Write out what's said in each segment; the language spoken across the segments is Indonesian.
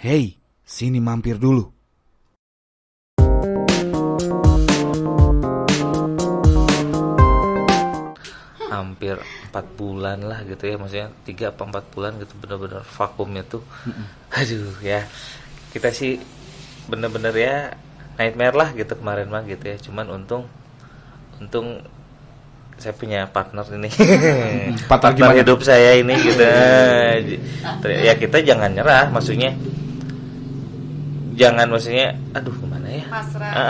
Hei, sini mampir dulu. Hampir 4 bulan lah gitu ya, maksudnya 3 apa 4 bulan gitu benar-benar vakumnya tuh. Aduh ya, kita sih bener-bener ya nightmare lah gitu kemarin mah gitu ya. Cuman untung saya punya partner ini. Partner hidup saya ini gitu. Ya kita jangan nyerah, maksudnya aduh gimana ya,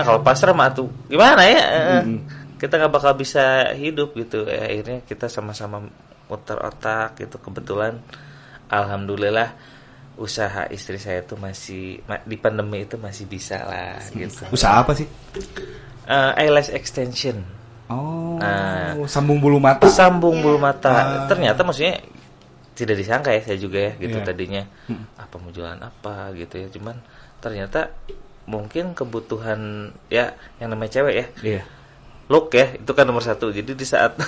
kalau pasrah mah tuh gimana ya, kita nggak bakal bisa hidup gitu ya. Akhirnya kita sama-sama muter otak gitu. Kebetulan alhamdulillah usaha istri saya tuh masih di pandemi itu masih bisa lah gitu. Usaha apa sih? Eyelash extension. Sambung bulu mata. Ternyata maksudnya tidak disangka ya saya juga ya gitu tadinya apa mau jualan apa gitu ya. Cuman ternyata mungkin kebutuhan ya yang namanya cewek ya. Iya. Look ya, itu kan nomor 1. Jadi di saat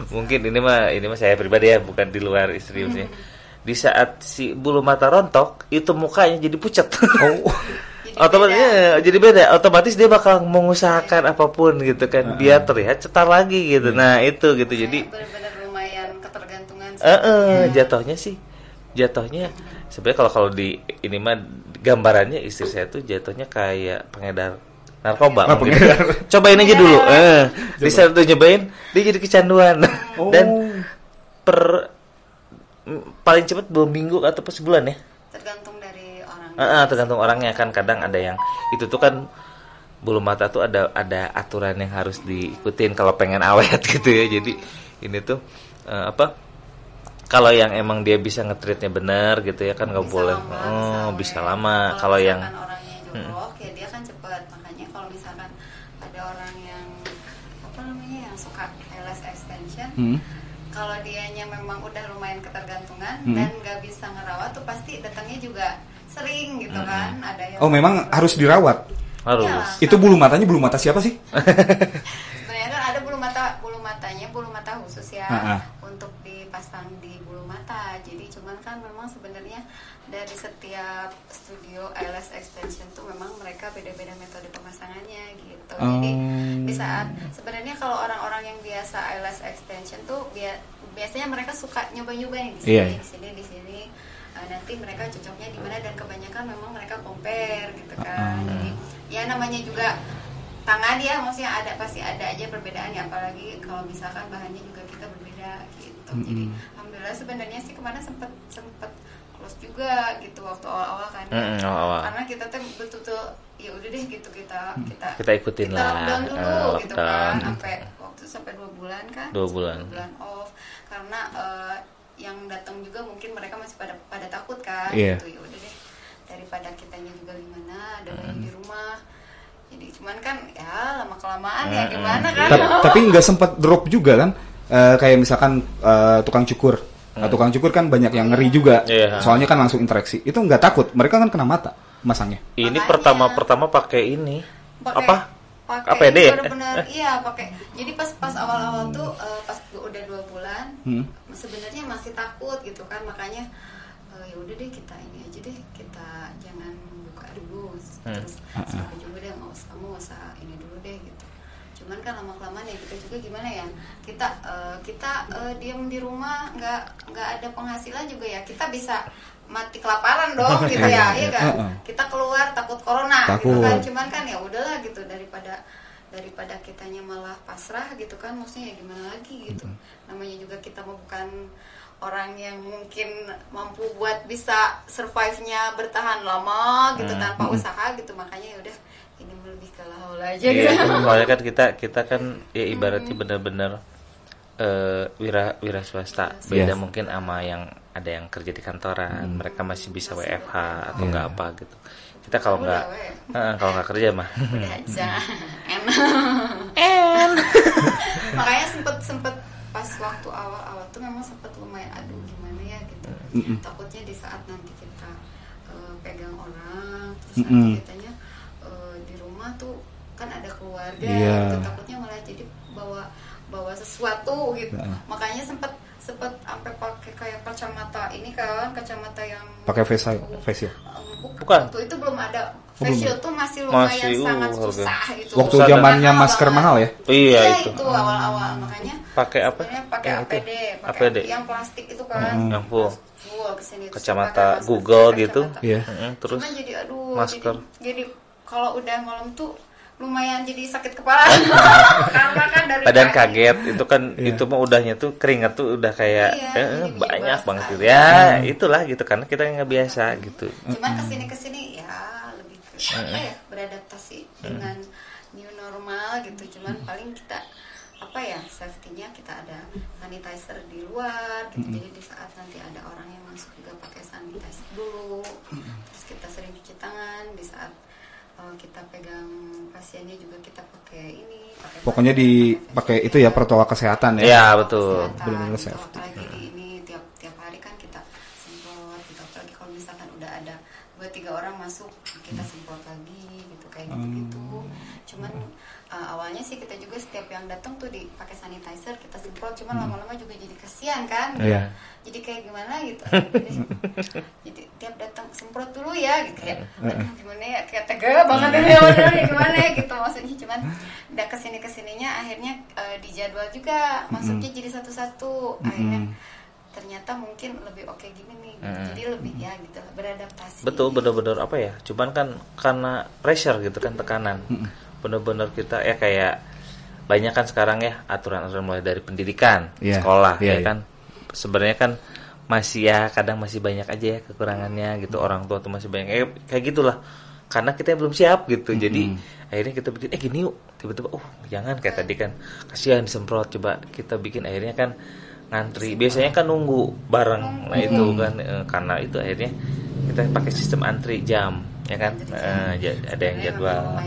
mungkin ini mah saya pribadi ya, bukan di luar istri maksudnya. Di saat si bulu mata rontok, itu mukanya jadi pucat. Otomatis jadi beda. Otomatis dia bakal mengusahakan apapun gitu kan, biar terlihat cetar lagi gitu. Nah, itu gitu. Jadi benar-benar lumayan ketergantungan jatuhnya sebenarnya kalau di ini mah gambarannya istri saya tuh jatuhnya kayak pengedar narkoba mungkin. Cobain aja dulu. Di saat itu nyobain, dia jadi kecanduan. Dan paling cepat 2 minggu atau sebulan ya. Tergantung dari orang. Tergantung orangnya kan. Kadang ada yang itu tuh kan bulu mata tuh ada aturan yang harus diikutin kalau pengen awet gitu ya. Jadi ini tuh kalau yang emang dia bisa nge-treatnya benar gitu ya kan nggak boleh bisa lama. Kalau yang orangnya jorok ya dia kan cepet. Makanya kalau misalkan ada orang yang yang suka eyelash extension, kalau dianya memang udah lumayan ketergantungan dan nggak bisa ngerawat tuh pasti datangnya juga sering gitu kan. Ada yang memang harus dirawat. Harus. Ya, itu bulu mata siapa sih? Sebenarnya kan ada bulu mata khusus ya untuk dipasang di bulu mata. Jadi cuman kan memang sebenarnya dari setiap studio eyelash extension tuh memang mereka beda-beda metode pemasangannya gitu. Jadi di saat sebenarnya kalau orang-orang yang biasa eyelash extension tuh biasanya mereka suka nyoba-nyoba nih di sini. Nanti mereka cocoknya di mana, dan kebanyakan memang mereka compare gitu kan. Jadi ya namanya juga tangan ya, maksudnya pasti ada aja perbedaan ya, apalagi kalau misalkan bahannya juga kita berbeda gitu. Jadi alhamdulillah sebenarnya sih kemarin sempet close juga gitu waktu awal-awal kan. Karena kita tuh betul-betul ya udah deh gitu kita ikutin kita lah. Lockdown dulu gitu kan, sampai 2 bulan kan. 2 bulan off karena yang datang juga mungkin mereka masih pada takut kan gitu. Ya udah deh, daripada kitanya juga gimana ada bayi di rumah. Jadi cuman kan ya lama kelamaan ya gimana kan. Tapi nggak sempat drop juga kan, kayak misalkan tukang cukur. Tukang cukur kan banyak yang ngeri juga. Soalnya kan langsung interaksi. Itu nggak takut, mereka kan kena mata masangnya. Ini pertama pakai ini pakai APD ya? Benar-benar iya pakai. Jadi pas awal-awal tuh pas udah 2 bulan sebenarnya masih takut gitu kan. Makanya ya udah deh kita ini aja deh, kita jangan buka dulu terus sampai juga deh kamu usah ini dulu deh gitu. Cuman kan lama-kelamaan ya kita juga gimana ya, kita diam di rumah nggak ada penghasilan juga ya, kita bisa mati kelaparan dong gitu ya, iya kan. Kita keluar takut corona gitu kan. Cuman kan ya udahlah gitu, daripada kitanya malah pasrah gitu kan, maksudnya ya gimana lagi gitu. Namanya juga kita bukan orang yang mungkin mampu buat bisa survive-nya bertahan lama gitu tanpa usaha gitu. Makanya ya udah ini lebih ke laul aja gitu. Soalnya kan kita kan ya ibaratnya benar-benar wira swasta. Beda mungkin sama yang ada yang kerja di kantoran, mereka masih bisa WFH atau nggak apa gitu. Kita kalau nggak kerja mah udah aja makanya sempet pas waktu awal tuh memang sempet lumayan aduh gimana ya gitu. Takutnya di saat nanti kita pegang orang terus nanti kitanya di rumah tuh kan ada keluarga gitu, takutnya malah jadi bawa sesuatu gitu. Makanya sempet sampai pakai kayak kacamata ini kan, kacamata yang pakai face ya. Bukan. Waktu itu belum ada face shield tuh masih lumayan sangat susah gitu. Waktu zamannya masker mahal ya? Iya itu awal-awal makanya. Pakai apa? Pakai APD yang plastik itu kan. Yang full. Kesini, kacamata Google gitu. Iya. Terus cuman jadi masker. Jadi kalau udah malam tuh lumayan jadi sakit kepala karena kan dari badan kaget itu kan itu mah udahnya tuh keringat tuh udah kayak banyak banget gitu ya itulah gitu karena kita nggak biasa gitu. Cuman kesini ya lebih ke beradaptasi dengan new normal gitu. Cuman paling kita safety-nya kita ada sanitizer di luar gitu. Jadi di saat nanti ada orang yang masuk juga pakai sanitizer dulu. Terus kita sering cuci tangan di saat kita pegang pasiennya juga kita pakai pokoknya dipakai itu ya protokol kesehatan ya. Iya betul. Benar-benar safety. Apalagi di ini tiap hari kan kita semprot gitu. Apalagi kalau misalkan udah ada 2-3 orang masuk kita semprot lagi gitu kayak gitu. Cuman awalnya sih kita juga setiap yang datang tuh dipakai sanitizer kita semprot. Cuman lama-lama juga jadi kasihan kan. Iya. Jadi kayak gimana gitu. Jadi tiap datang semprot dulu ya gitu kayak gimana ya kayak tega banget ya gimana ya gitu maksudnya. Cuman udah kesininya akhirnya dijadwal juga masuknya jadi satu-satu. Akhirnya ternyata mungkin lebih oke gini nih gitu. Jadi lebih ya gitu beradaptasi. Betul benar-benar apa ya? Cuman kan karena pressure gitu kan tekanan. Benar-benar kita ya kayak banyak kan sekarang ya aturan-aturan mulai dari pendidikan, sekolah ya kan. Sebenarnya kan masih ya kadang masih banyak aja ya kekurangannya gitu. Orang tua tuh masih banyak kayak gitulah. Karena kita belum siap gitu. Jadi akhirnya kita bikin gini yuk. Tiba-tiba jangan kayak tadi kan kasihan disemprot, coba kita bikin akhirnya kan ngantri. Biasanya kan nunggu bareng. Nah itu kan karena itu akhirnya kita pakai sistem antri jam ya kan. Ada yang jadwal.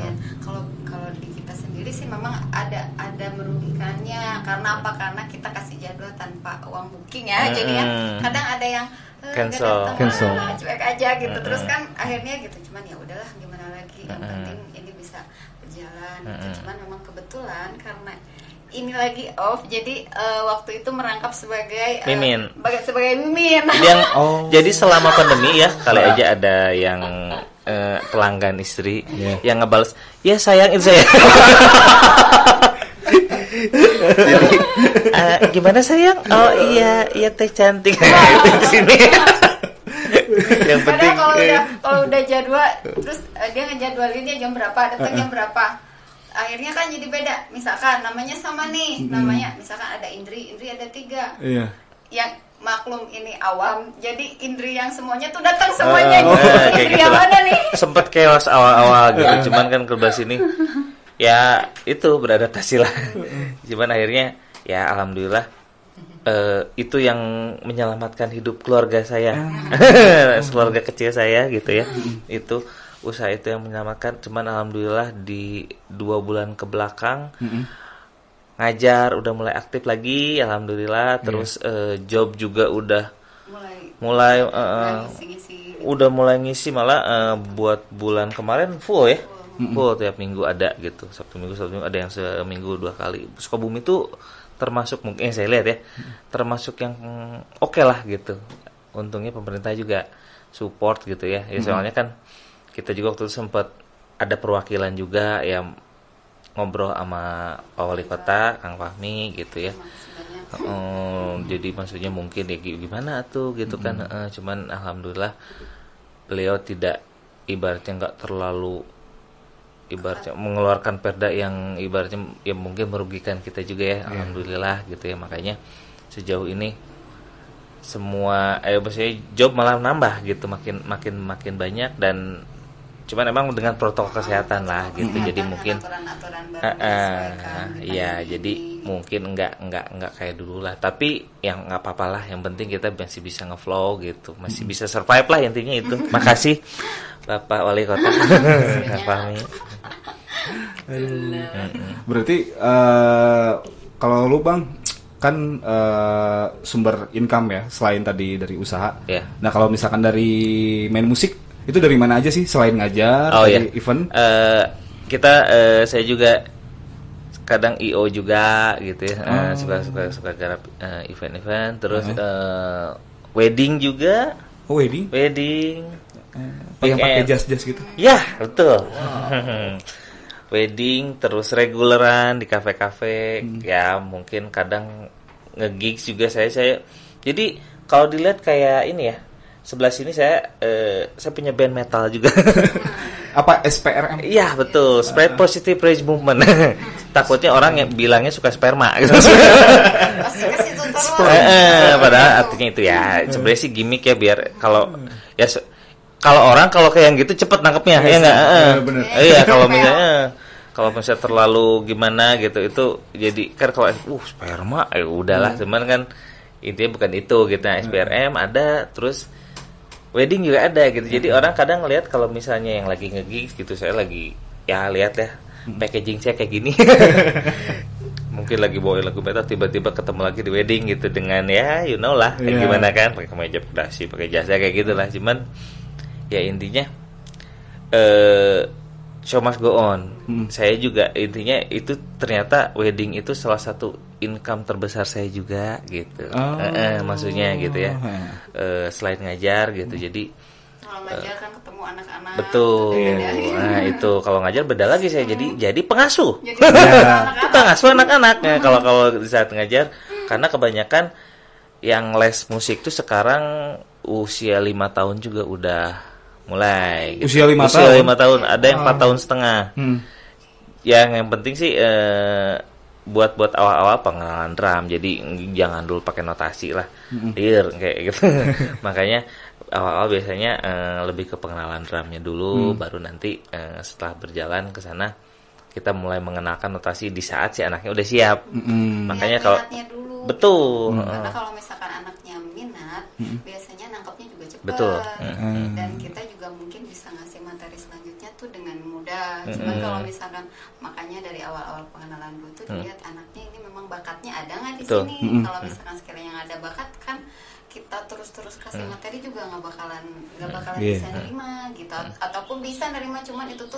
Kalau di kita sendiri sih memang ada merugikannya karena apa? Karena kita kasih jadwal tanpa uang booking ya. Jadi ya kadang ada yang cancel cuek aja gitu. Terus kan akhirnya gitu. Cuman ya udahlah gimana lagi. Yang penting ini bisa berjalan gitu. Cuman memang kebetulan karena ini lagi off, jadi waktu itu merangkap sebagai mimin. Sebagai mimin. Jadi selama pandemi ya kali aja ada yang pelanggan istri yang ngebales, ya sayang itu saya. Jadi gimana sayang? Oh iya teh cantik. Di sini. Yang penting kalau udah jadwal, terus dia ngejadwalinnya jam berapa, datang jam berapa. Akhirnya kan jadi beda. Misalkan namanya sama nih, namanya misalkan ada Indri ada 3. Iya. Yang maklum ini awam, jadi Indri yang semuanya tuh datang semuanya. Indri yang mana nih? Sempet chaos awal-awal gitu. Cuman kan ke sini ya itu beradaptasi lah. Cuman akhirnya ya alhamdulillah itu yang menyelamatkan hidup keluarga saya. Keluarga kecil saya gitu ya. Itu usaha itu yang menyelamatkan. Cuman alhamdulillah di 2 bulan ke belakang ngajar udah mulai aktif lagi alhamdulillah. Terus job juga udah mulai udah mulai ngisi malah buat bulan kemarin full ya. Full tiap minggu ada gitu. Sabtu minggu ada yang seminggu 2 kali. Sukabumi itu termasuk mungkin saya lihat ya termasuk yang oke lah gitu. Untungnya pemerintah juga support gitu ya. Soalnya kan kita juga waktu itu sempat ada perwakilan juga yang ngobrol sama Pak Wali Kota, Kang Fahmi gitu ya. Jadi maksudnya mungkin ya gimana tuh gitu kan. Cuman alhamdulillah beliau tidak ibaratnya nggak terlalu mengeluarkan perda yang ibaratnya ya mungkin merugikan kita juga ya. Alhamdulillah gitu ya. Makanya sejauh ini semua maksudnya job malah nambah gitu makin banyak dan cuman emang dengan protokol kesehatan lah gitu. Jadi mungkin ya jadi mungkin enggak kayak dulu lah, tapi yang nggak apa-apa lah, yang penting kita masih bisa ngeflow gitu, masih bisa survive lah intinya itu. Makasih Bapak Wali Kota. Fahmi. Berarti kalau lu Bang kan sumber income ya selain tadi dari usaha. Nah kalau misalkan dari main musik itu dari mana aja sih selain ngajar dari event? Saya juga kadang IO juga gitu ya. Suka garap event-event terus wedding juga. Wedding. Yang pakai jas gitu. Ya, betul. Wow. Wedding terus reguleran di kafe-kafe, ya mungkin kadang nge-gigs juga saya. Jadi kalau dilihat kayak ini ya, sebelah sini saya punya band metal juga. Apa SPRM? Iya betul, Spread Positive Rage Movement. Takutnya orang yang bilangnya suka sperma gitu. Padahal artinya itu ya, sebenarnya sih gimmick ya biar kalau kayak yang gitu cepet nangkepnya, ya nggak? Iya kalau misalnya terlalu gimana gitu itu jadi kan kalau sperma udahlah, cuman kan intinya bukan itu gitu. Nah, SPRM ada, terus wedding juga ada gitu. Jadi orang kadang ngelihat kalau misalnya yang lagi nge-gigs gitu, saya lagi ya lihat ya packaging saya kayak gini. Mungkin lagi bawain lagu metal, tiba-tiba ketemu lagi di wedding gitu dengan ya lah kayak gimana kan, pakai kemeja pedasi, pakai jasa kayak gitulah. Cuman ya intinya show must go on. Saya juga intinya itu ternyata wedding itu salah satu income terbesar saya juga gitu. Maksudnya gitu ya. Selain ngajar gitu. Jadi kalau ngajar kan ketemu anak-anak. Betul. Nah, itu kalau ngajar beda lagi saya jadi pengasuh. Jadi pengasuh anak-anak. Kalau di saat ngajar, karena kebanyakan yang les musik tuh sekarang usia 5 tahun juga udah mulai gitu. Usia 5 tahun, ada yang 4 tahun setengah. Yang penting sih buat awal-awal pengenalan drum. Jadi jangan dulu pakai notasi lah. Kayak gitu. Makanya awal-awal biasanya lebih ke pengenalan drumnya dulu, baru nanti setelah berjalan ke sana kita mulai mengenalkan notasi di saat si anaknya udah siap. Makanya kalau betul. Karena kalau misalkan anaknya minat, biasanya nangkepnya juga cepat. Betul. Dan kita juga mungkin bisa ngasih materi selanjutnya tuh dengan mudah. Cuman kalau misalkan makanya dari awal-awal pengenalan dulu tuh dilihat anaknya ini memang bakatnya ada nggak di sini. Kalau misalkan sekiranya ada bakat kan kita terus kasih materi juga nggak bakalan bisa nerima gitu. Ataupun bisa nerima, cuman itu tuh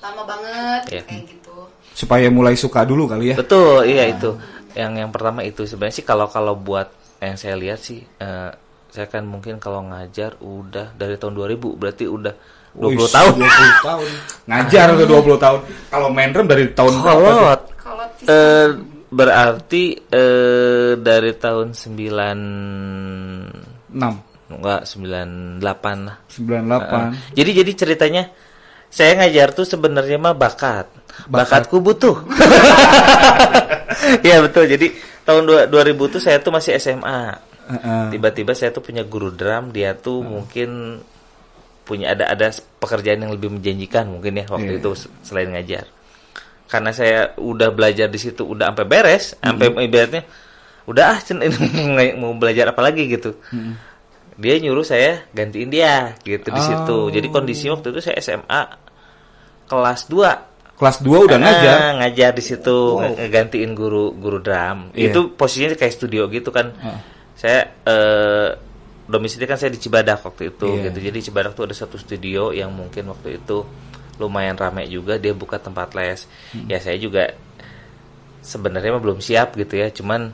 lama banget kayak gitu. Supaya mulai suka dulu kali ya. Betul, iya itu. Yang pertama itu sebenarnya sih kalau buat yang saya lihat sih saya kan mungkin kalau ngajar udah dari tahun 2000, berarti udah 20 tahun. 20 tahun. Ngajar udah 20 tahun. Kalau main drum dari tahun berapa? Berarti dari tahun 96. Enggak, 98 lah. 98. Jadi ceritanya saya ngajar tuh sebenarnya mah bakatku butuh. Iya betul. Jadi tahun 2000 tuh saya tuh masih SMA. Tiba-tiba saya tuh punya guru drum, dia tuh mungkin punya ada pekerjaan yang lebih menjanjikan mungkin ya waktu itu selain ngajar. Karena saya udah belajar di situ udah sampai beres, sampai ibaratnya udah mau belajar apa lagi gitu. Dia nyuruh saya gantiin dia gitu di situ. Jadi kondisi waktu itu saya SMA kelas 2. Kelas 2 udah ngajar di situ, ngegantiin guru drum. Itu posisinya kayak studio gitu kan. Saya domisili kan saya di Cibadak waktu itu gitu. Jadi Cibadak tuh ada satu studio yang mungkin waktu itu lumayan ramai juga, dia buka tempat les. Ya saya juga sebenarnya belum siap gitu ya, cuman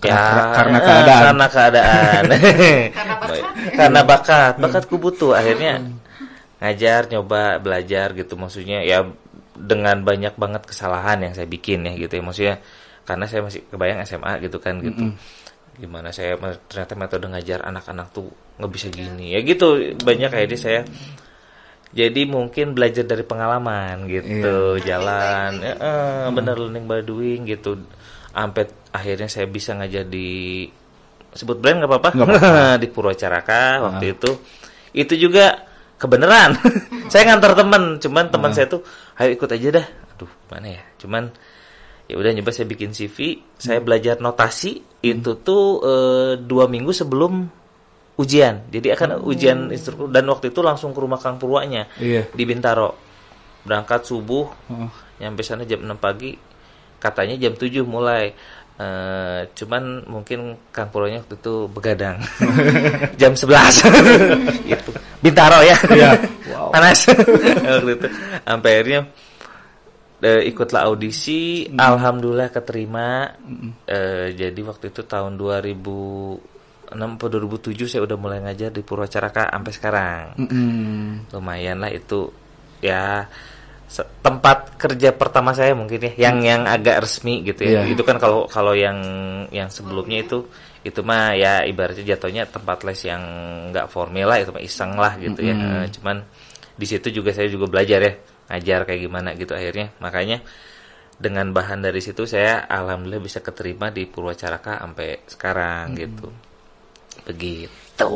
karena keadaan. Karena bakatku butuh, akhirnya ngajar, nyoba belajar gitu. Maksudnya ya dengan banyak banget kesalahan yang saya bikin ya gitu ya. Maksudnya karena saya masih kebayang SMA gitu kan gitu. Gimana saya ternyata metode ngajar anak-anak tuh nggak bisa gini ya gitu, banyak kayak saya. Jadi mungkin belajar dari pengalaman gitu, jalan, bener learning by doing gitu. Sampai akhirnya saya bisa ngajar di sebut brand nggak apa-apa, di Purwacaraka waktu itu. Itu juga kebenaran. Saya ngantar teman, cuman teman saya tuh, ayo ikut aja dah. Aduh, mana ya? Cuman ya udah nyoba saya bikin CV, saya belajar notasi itu tuh 2 minggu sebelum ujian. Jadi akan ujian instruktur, dan waktu itu langsung ke rumah Kang Purwanya di Bintaro. Berangkat subuh, nyampe sana jam 6 pagi, katanya jam 7 mulai. Cuman mungkin Kang Purwanya waktu itu begadang. Jam 11. Gitu. Bintaro ya. Wow. Panas. Waktu itu sampai akhirnya ikutlah audisi, alhamdulillah keterima. Jadi waktu itu tahun 2000 2007 saya udah mulai ngajar di Purwacaraka sampai sekarang. Lumayan lah itu ya tempat kerja pertama saya mungkin ya, yang agak resmi gitu ya. Itu kan kalau yang sebelumnya itu mah ya ibaratnya jatuhnya tempat les yang nggak formal lah, itu mah iseng lah gitu ya. Cuman di situ juga saya juga belajar ya, ngajar kayak gimana gitu akhirnya. Makanya dengan bahan dari situ saya alhamdulillah bisa keterima di Purwacaraka sampai sekarang gitu. Begitu.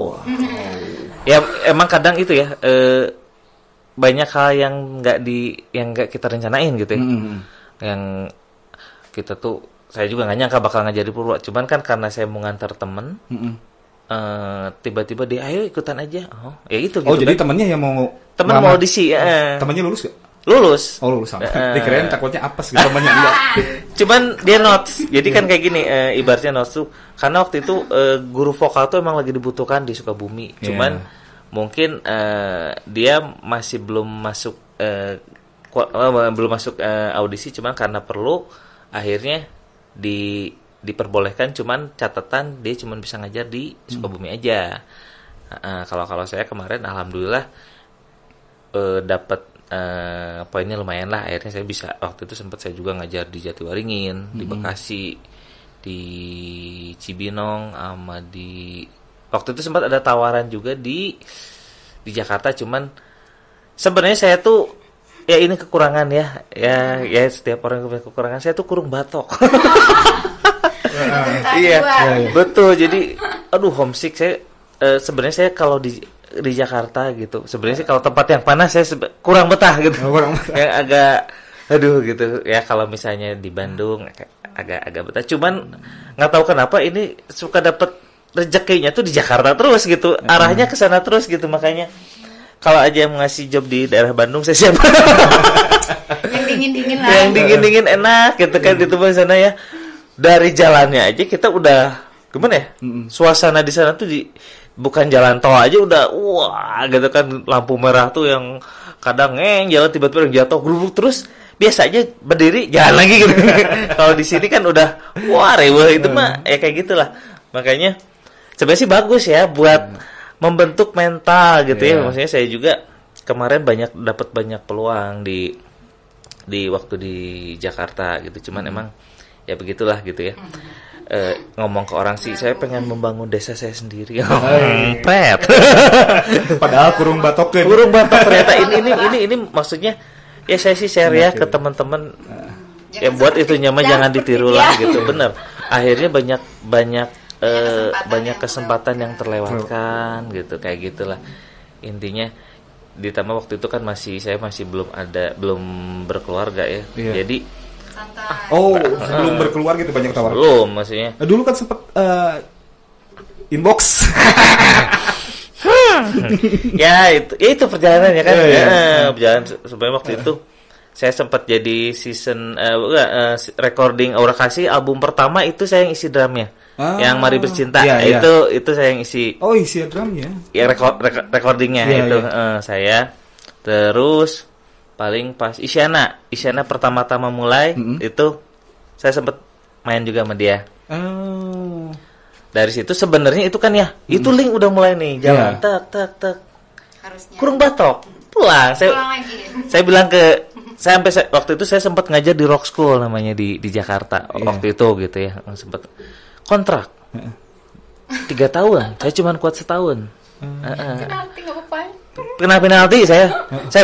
Ya emang kadang itu ya banyak hal yang nggak kita rencanain gitu ya. Yang kita tuh, saya juga nggak nyangka bakal ngajar di Purwa. Cuman kan karena saya mau ngantar temen, tiba-tiba dia ayo ikutan aja. Oh ya itu. Oh gitu, jadi kan. temennya yang mau audisi. Temennya lulus gak? Lulus. Oh lulus sama. Dikirain takutnya apes gitu temennya enggak. Cuman dia notes. Jadi kan kayak gini, ibaratnya notes tuh karena waktu itu guru vokal tuh emang lagi dibutuhkan di Sukabumi. Cuman mungkin dia masih belum masuk audisi, cuman karena perlu akhirnya diperbolehkan, cuman catatan dia cuman bisa ngajar di Sukabumi aja. Kalau saya kemarin alhamdulillah dapat poinnya lumayan lah, akhirnya saya bisa. Waktu itu sempat saya juga ngajar di Jatiwaringin, di Bekasi, di Cibinong, sama di waktu itu sempat ada tawaran juga di Jakarta. Cuman sebenarnya saya tuh ya ini kekurangan ya setiap orang punya kekurangan. Saya tuh kurung batok. Iya, betul. Jadi aduh homesick saya. Sebenarnya saya kalau di Jakarta gitu, sebenarnya sih kalau tempat yang panas saya kurang betah gitu. Yang agak aduh gitu ya. Kalau misalnya di Bandung agak betah. Cuman nggak tahu kenapa ini suka dapet rezekinya tuh di Jakarta terus gitu. Arahnya ke sana terus gitu. Makanya kalau aja yang ngasih job di daerah Bandung saya siap. Yang dingin-dingin lah. Yang dingin-dingin enak gitu kan di tempat sana ya. Dari jalannya aja kita udah gimana ya? Suasana di sana tuh bukan jalan tol aja udah wah gitu kan, lampu merah tuh yang kadang jalan tiba-tiba jatuh gerubuk, terus biasanya berdiri jalan lagi gitu. Kalau di sini kan udah wah rewel itu mah ya kayak gitulah. Makanya sebenarnya sih bagus ya buat membentuk mental gitu ya. Maksudnya saya juga kemarin dapat banyak peluang di waktu di Jakarta gitu. Cuman emang ya begitulah gitu ya. Ngomong ke orang sih saya pengen membangun desa saya sendiri. Pret. Padahal kurung batok ternyata ini maksudnya ya saya sih share ya ke teman-teman ya buat itu nyaman jangan ditiru lah gitu. Bener. Akhirnya banyak kesempatan yang terlewatkan gitu, kayak gitulah. Intinya ditambah waktu itu kan saya masih belum berkeluarga ya. Jadi sebelum berkeluar gitu banyak tawaran. Belum maksudnya. Dulu kan sempet inbox. Ya itu perjalanannya kan. Perjalanan sebenarnya waktu itu saya sempat jadi recording Aura Kasih album pertama itu saya yang isi drumnya. Yang Mari Bercinta. Itu saya yang isi. Oh, isi drumnya. Ya recordingnya itu saya. Terus paling pas Isyana pertama-tama mulai itu saya sempat main juga sama dia. Dari situ sebenarnya itu kan ya itu link udah mulai nih jalan tak harusnya kurung batok pulang saya bilang waktu itu saya sempat ngajar di Rock School namanya di Jakarta waktu itu gitu ya, sempat kontrak 3 tahun saya cuma kuat setahun. Penalti nggak apa-apa. Kena penalti saya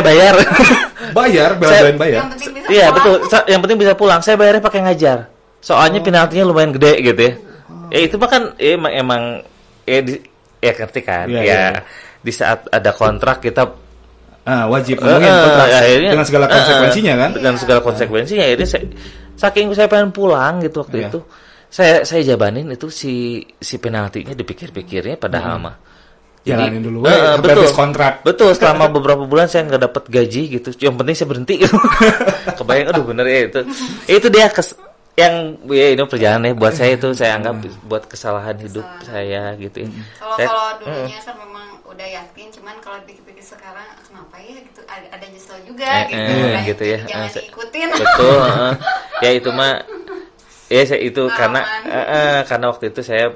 bayar. bayar. Iya betul. Yang penting bisa pulang. Saya bayarnya pakai ngajar. Soalnya penaltinya lumayan gede gitu ya. Ya itu bahkan emang ngerti kan. Di saat ada kontrak kita wajib ngomongin kontrak dengan segala konsekuensinya kan. Dengan segala konsekuensinya. Akhirnya saking saya pengen pulang gitu waktu itu. Saya jabanin itu si penaltinya dipikir-pikirnya padahal mah. Jalanin dulu betul kontrak. Betul, selama beberapa bulan saya nggak dapat gaji gitu. Yang penting saya berhenti. Kebayang aduh bener ya itu. Itu dia yang ini perjalanan buat saya itu saya anggap buat kesalahan hidup saya gitu ya. Kalau dulunya kan memang udah yakin, cuman kalau dipikir-pikir sekarang kenapa ya gitu ada nyesel juga gitu ya. Jangan diikutin. Betul, ya itu mah ya saya itu karena waktu itu saya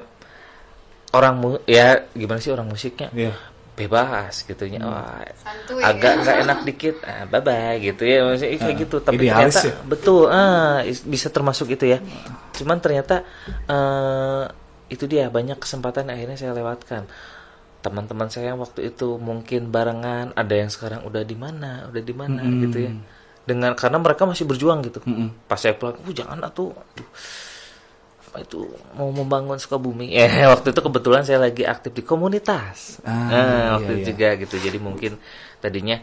ya gimana sih orang musiknya? Bebas gitunya. Agak nggak enak dikit, bye bye gitu ya, maksudnya kayak gitu. Tapi ternyata betul, bisa termasuk itu ya. Cuman ternyata itu dia, banyak kesempatan akhirnya saya lewatkan. Teman-teman saya waktu itu mungkin barengan, ada yang sekarang udah di mana gitu ya. Karena mereka masih berjuang gitu. Pas saya pulang, jangan atuh. Itu mau membangun Sukabumi. Waktu itu kebetulan saya lagi aktif di komunitas. Waktu itu juga gitu. Jadi mungkin tadinya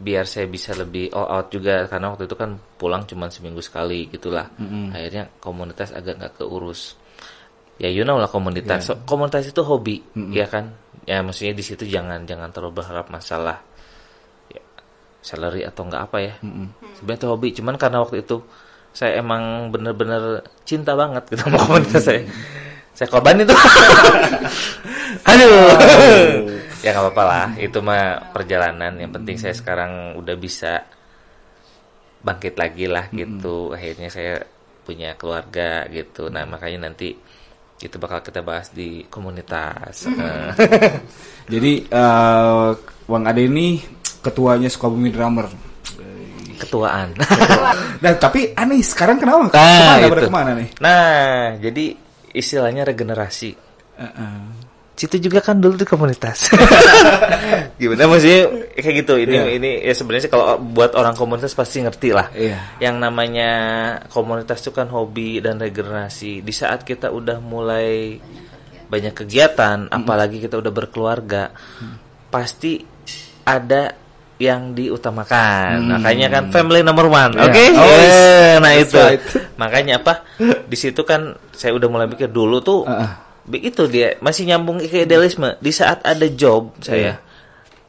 biar saya bisa lebih all out juga, karena waktu itu kan pulang cuma seminggu sekali gitulah. Akhirnya komunitas agak nggak keurus. Ya lah komunitas. Komunitas itu hobi, ya kan? Ya maksudnya di situ jangan terlalu berharap masalah ya, salary atau enggak apa ya. Sebenarnya itu hobi. Cuman karena waktu itu saya emang bener-bener cinta banget gitu sama komunitas saya korbanin tuh. Aduh. Ya nggak apa-apa lah, itu mah perjalanan. Yang penting saya sekarang udah bisa bangkit lagi lah gitu. Akhirnya saya punya keluarga gitu. Nah makanya nanti itu bakal kita bahas di komunitas. Jadi Bang Ade ini ketuanya Sukabumi Drummer. Ketuaan. Nah, tapi aneh sekarang kenapa? Kemana nih? Nah, jadi istilahnya regenerasi. Situ juga kan dulu di komunitas. Gimana maksudnya kayak gitu. Ini ya sebenarnya kalau buat orang komunitas pasti ngerti lah. Yang namanya komunitas itu kan hobi dan regenerasi. Di saat kita udah mulai banyak kegiatan, apalagi kita udah berkeluarga, pasti ada yang diutamakan. Makanya kan family number one. Oke? Nah itu. Right. Makanya apa? Di situ kan saya udah mulai mikir dulu tuh. Itu dia masih nyambung ke idealisme. Di saat ada job saya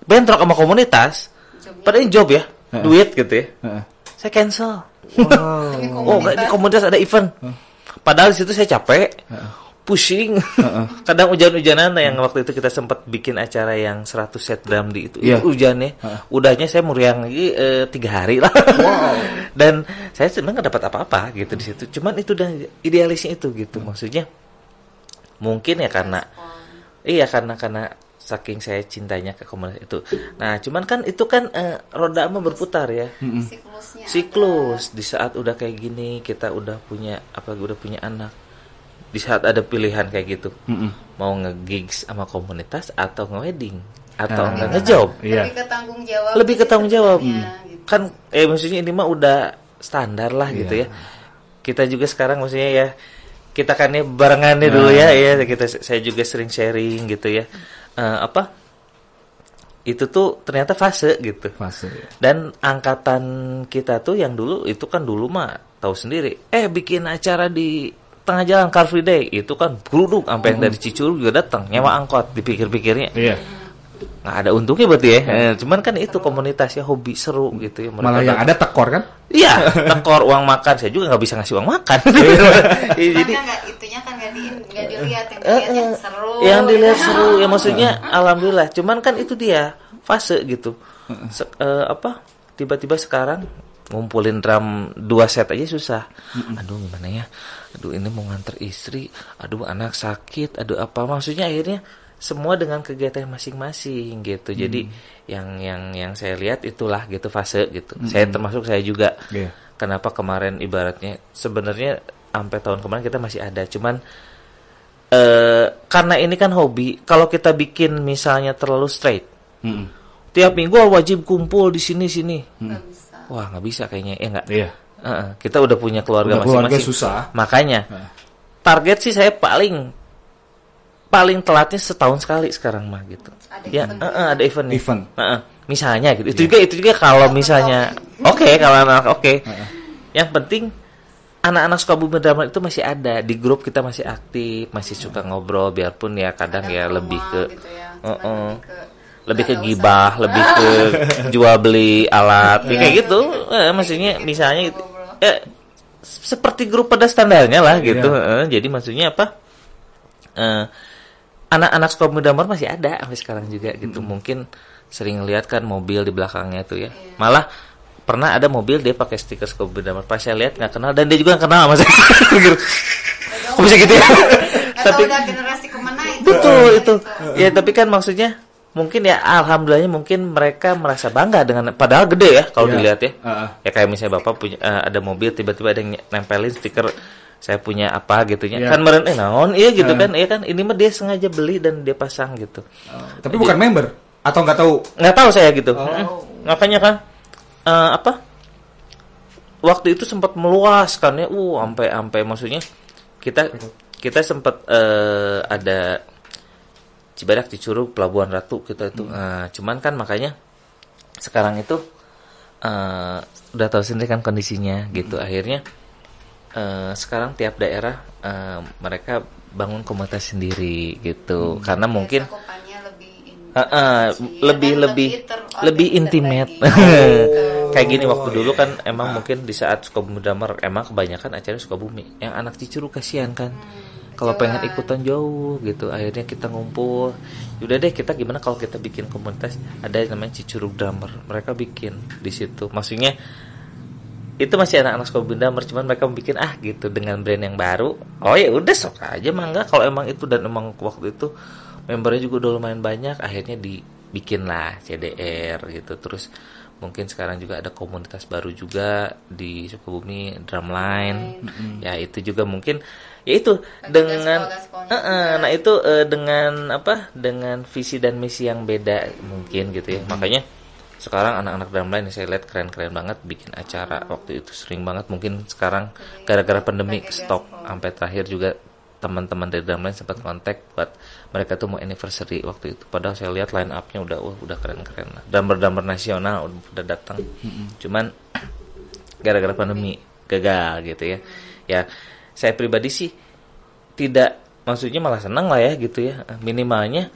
bentrok sama komunitas. Padahal job ya, duit gitu ya. Saya cancel. Di komunitas ada event. Padahal di situ saya capek. Pusing. Kadang hujan-hujanan yang waktu itu kita sempat bikin acara yang 100 set drum di itu. Hujannya. Udahnya saya meriang lagi 3 hari lah. Dan saya sebenarnya nggak dapat apa-apa gitu di situ. Cuman itu udah idealisnya itu gitu. Maksudnya mungkin ya karena saking saya cintanya ke komunitas itu. Nah, cuman kan itu kan roda mah berputar ya. Siklus. Di saat udah kayak gini, kita udah punya anak. Di saat ada pilihan kayak gitu, mau nge-gigs sama komunitas atau nge-wedding atau enggak nge-job, lebih ke tanggung jawab. Kan maksudnya ini mah udah standar lah gitu ya. Kita juga sekarang maksudnya ya, kita kan barengan dulu ya saya juga sering sharing gitu ya. Itu tuh ternyata fase gitu. Dan angkatan kita tuh yang dulu itu kan dulu mah tahu sendiri. Bikin acara di tengah jalan Car Free Day itu kan geruduk sampai yang dari Cicurug juga datang nyewa angkot, dipikir-pikirnya nggak ada untungnya berarti ya. Cuman kan itu komunitasnya hobi seru gitu ya. Malah yang ada tekor kan? Iya, tekor uang makan, saya juga nggak bisa ngasih uang makan. Jadi itunya kan nggak dilihat, yang seru. Yang dilihat seru ya, maksudnya alhamdulillah. Cuman kan itu dia fase gitu. Tiba-tiba sekarang ngumpulin drum 2 set aja susah. Aduh gimana ya? Aduh ini mau nganter istri, aduh anak sakit, aduh apa, maksudnya akhirnya semua dengan kegiatan masing-masing gitu. Jadi yang saya lihat itulah gitu fase gitu. Saya termasuk saya juga. Kenapa kemarin ibaratnya sebenarnya sampai tahun kemarin kita masih ada, cuman karena ini kan hobi. Kalau kita bikin misalnya terlalu straight, tiap minggu wajib kumpul di sini. Wah nggak bisa kayaknya, nggak. Kita udah punya keluarga masing-masing. Susah. Makanya target sih saya paling telatnya setahun sekali sekarang mah gitu. Ada event. Misalnya gitu. Itu juga kalau misalnya kalau anak Yang penting anak-anak Sukabumi Drummer itu masih ada di grup, kita masih aktif, masih suka ngobrol, biarpun ya kadang ya lebih ke lebih ke gibah, lebih ke jual beli alat, kayak gitu. Maksudnya misalnya seperti grup pada standarnya lah gitu. Jadi maksudnya apa? Anak-anak Sukabumi Drummer masih ada sampai sekarang juga gitu. Mungkin sering lihat kan mobil di belakangnya tuh ya. Malah pernah ada mobil dia pakai stiker Sukabumi Drummer. Pas saya lihat nggak kenal, dan dia juga nggak kenal sama saya. Kok bisa gitu ya? Tapi udah generasi kemana itu Betul itu. Ya tapi kan maksudnya mungkin ya alhamdulillahnya mungkin mereka merasa bangga dengan padahal gede ya kalau dilihat ya. Ya kayak misalnya Bapak punya ada mobil tiba-tiba ada yang nempelin stiker saya punya apa gitu ya. Kan meren naon iya gitu kan. Iya kan ini mah dia sengaja beli dan dia pasang gitu. Tapi bukan member atau nggak tahu? Nggak tahu saya gitu. Makanya kan waktu itu sempat meluas kan ya. Sampai maksudnya kita sempat ada Cibadak, Cicurug, Pelabuhan Ratu kita itu. Cuman kan makanya sekarang itu udah tahu sendiri kan kondisinya gitu. Akhirnya sekarang tiap daerah mereka bangun komunitas sendiri gitu. Karena mungkin lebih intimate. Kayak gini waktu dulu kan emang mungkin di saat Sukabumi Damar emang kebanyakan acara Sukabumi. Yang anak Cicurug kasihan kan. Kalau pengen ikutan jauh gitu, akhirnya kita ngumpul. Udah deh kita gimana kalau kita bikin komunitas ada yang namanya Cicurug Drummer. Mereka bikin di situ. Maksudnya itu masih anak-anak Sukabumi Drummer, cuman mereka bikin gitu dengan brand yang baru. Oh ya udah sok aja mangga kalau emang itu dan emang waktu itu membernya juga udah lumayan banyak. Akhirnya dibikin lah CDR gitu. Terus mungkin sekarang juga ada komunitas baru juga di Sukabumi Drumline. Ya itu juga mungkin ya itu dengan nah itu dengan dengan visi dan misi yang beda mungkin gitu ya. Makanya sekarang anak-anak Drumline saya lihat keren-keren banget bikin acara. Waktu itu sering banget, mungkin sekarang gara-gara pandemi stop. Sampai terakhir juga teman-teman dari Drumline sempat kontak buat mereka tuh mau anniversary waktu itu. Padahal saya lihat line up-nya udah keren-keren lah. Drummer nasional udah datang. Cuman gara-gara pandemi gagal gitu ya. Ya saya pribadi sih tidak, maksudnya malah senang lah ya gitu ya, minimalnya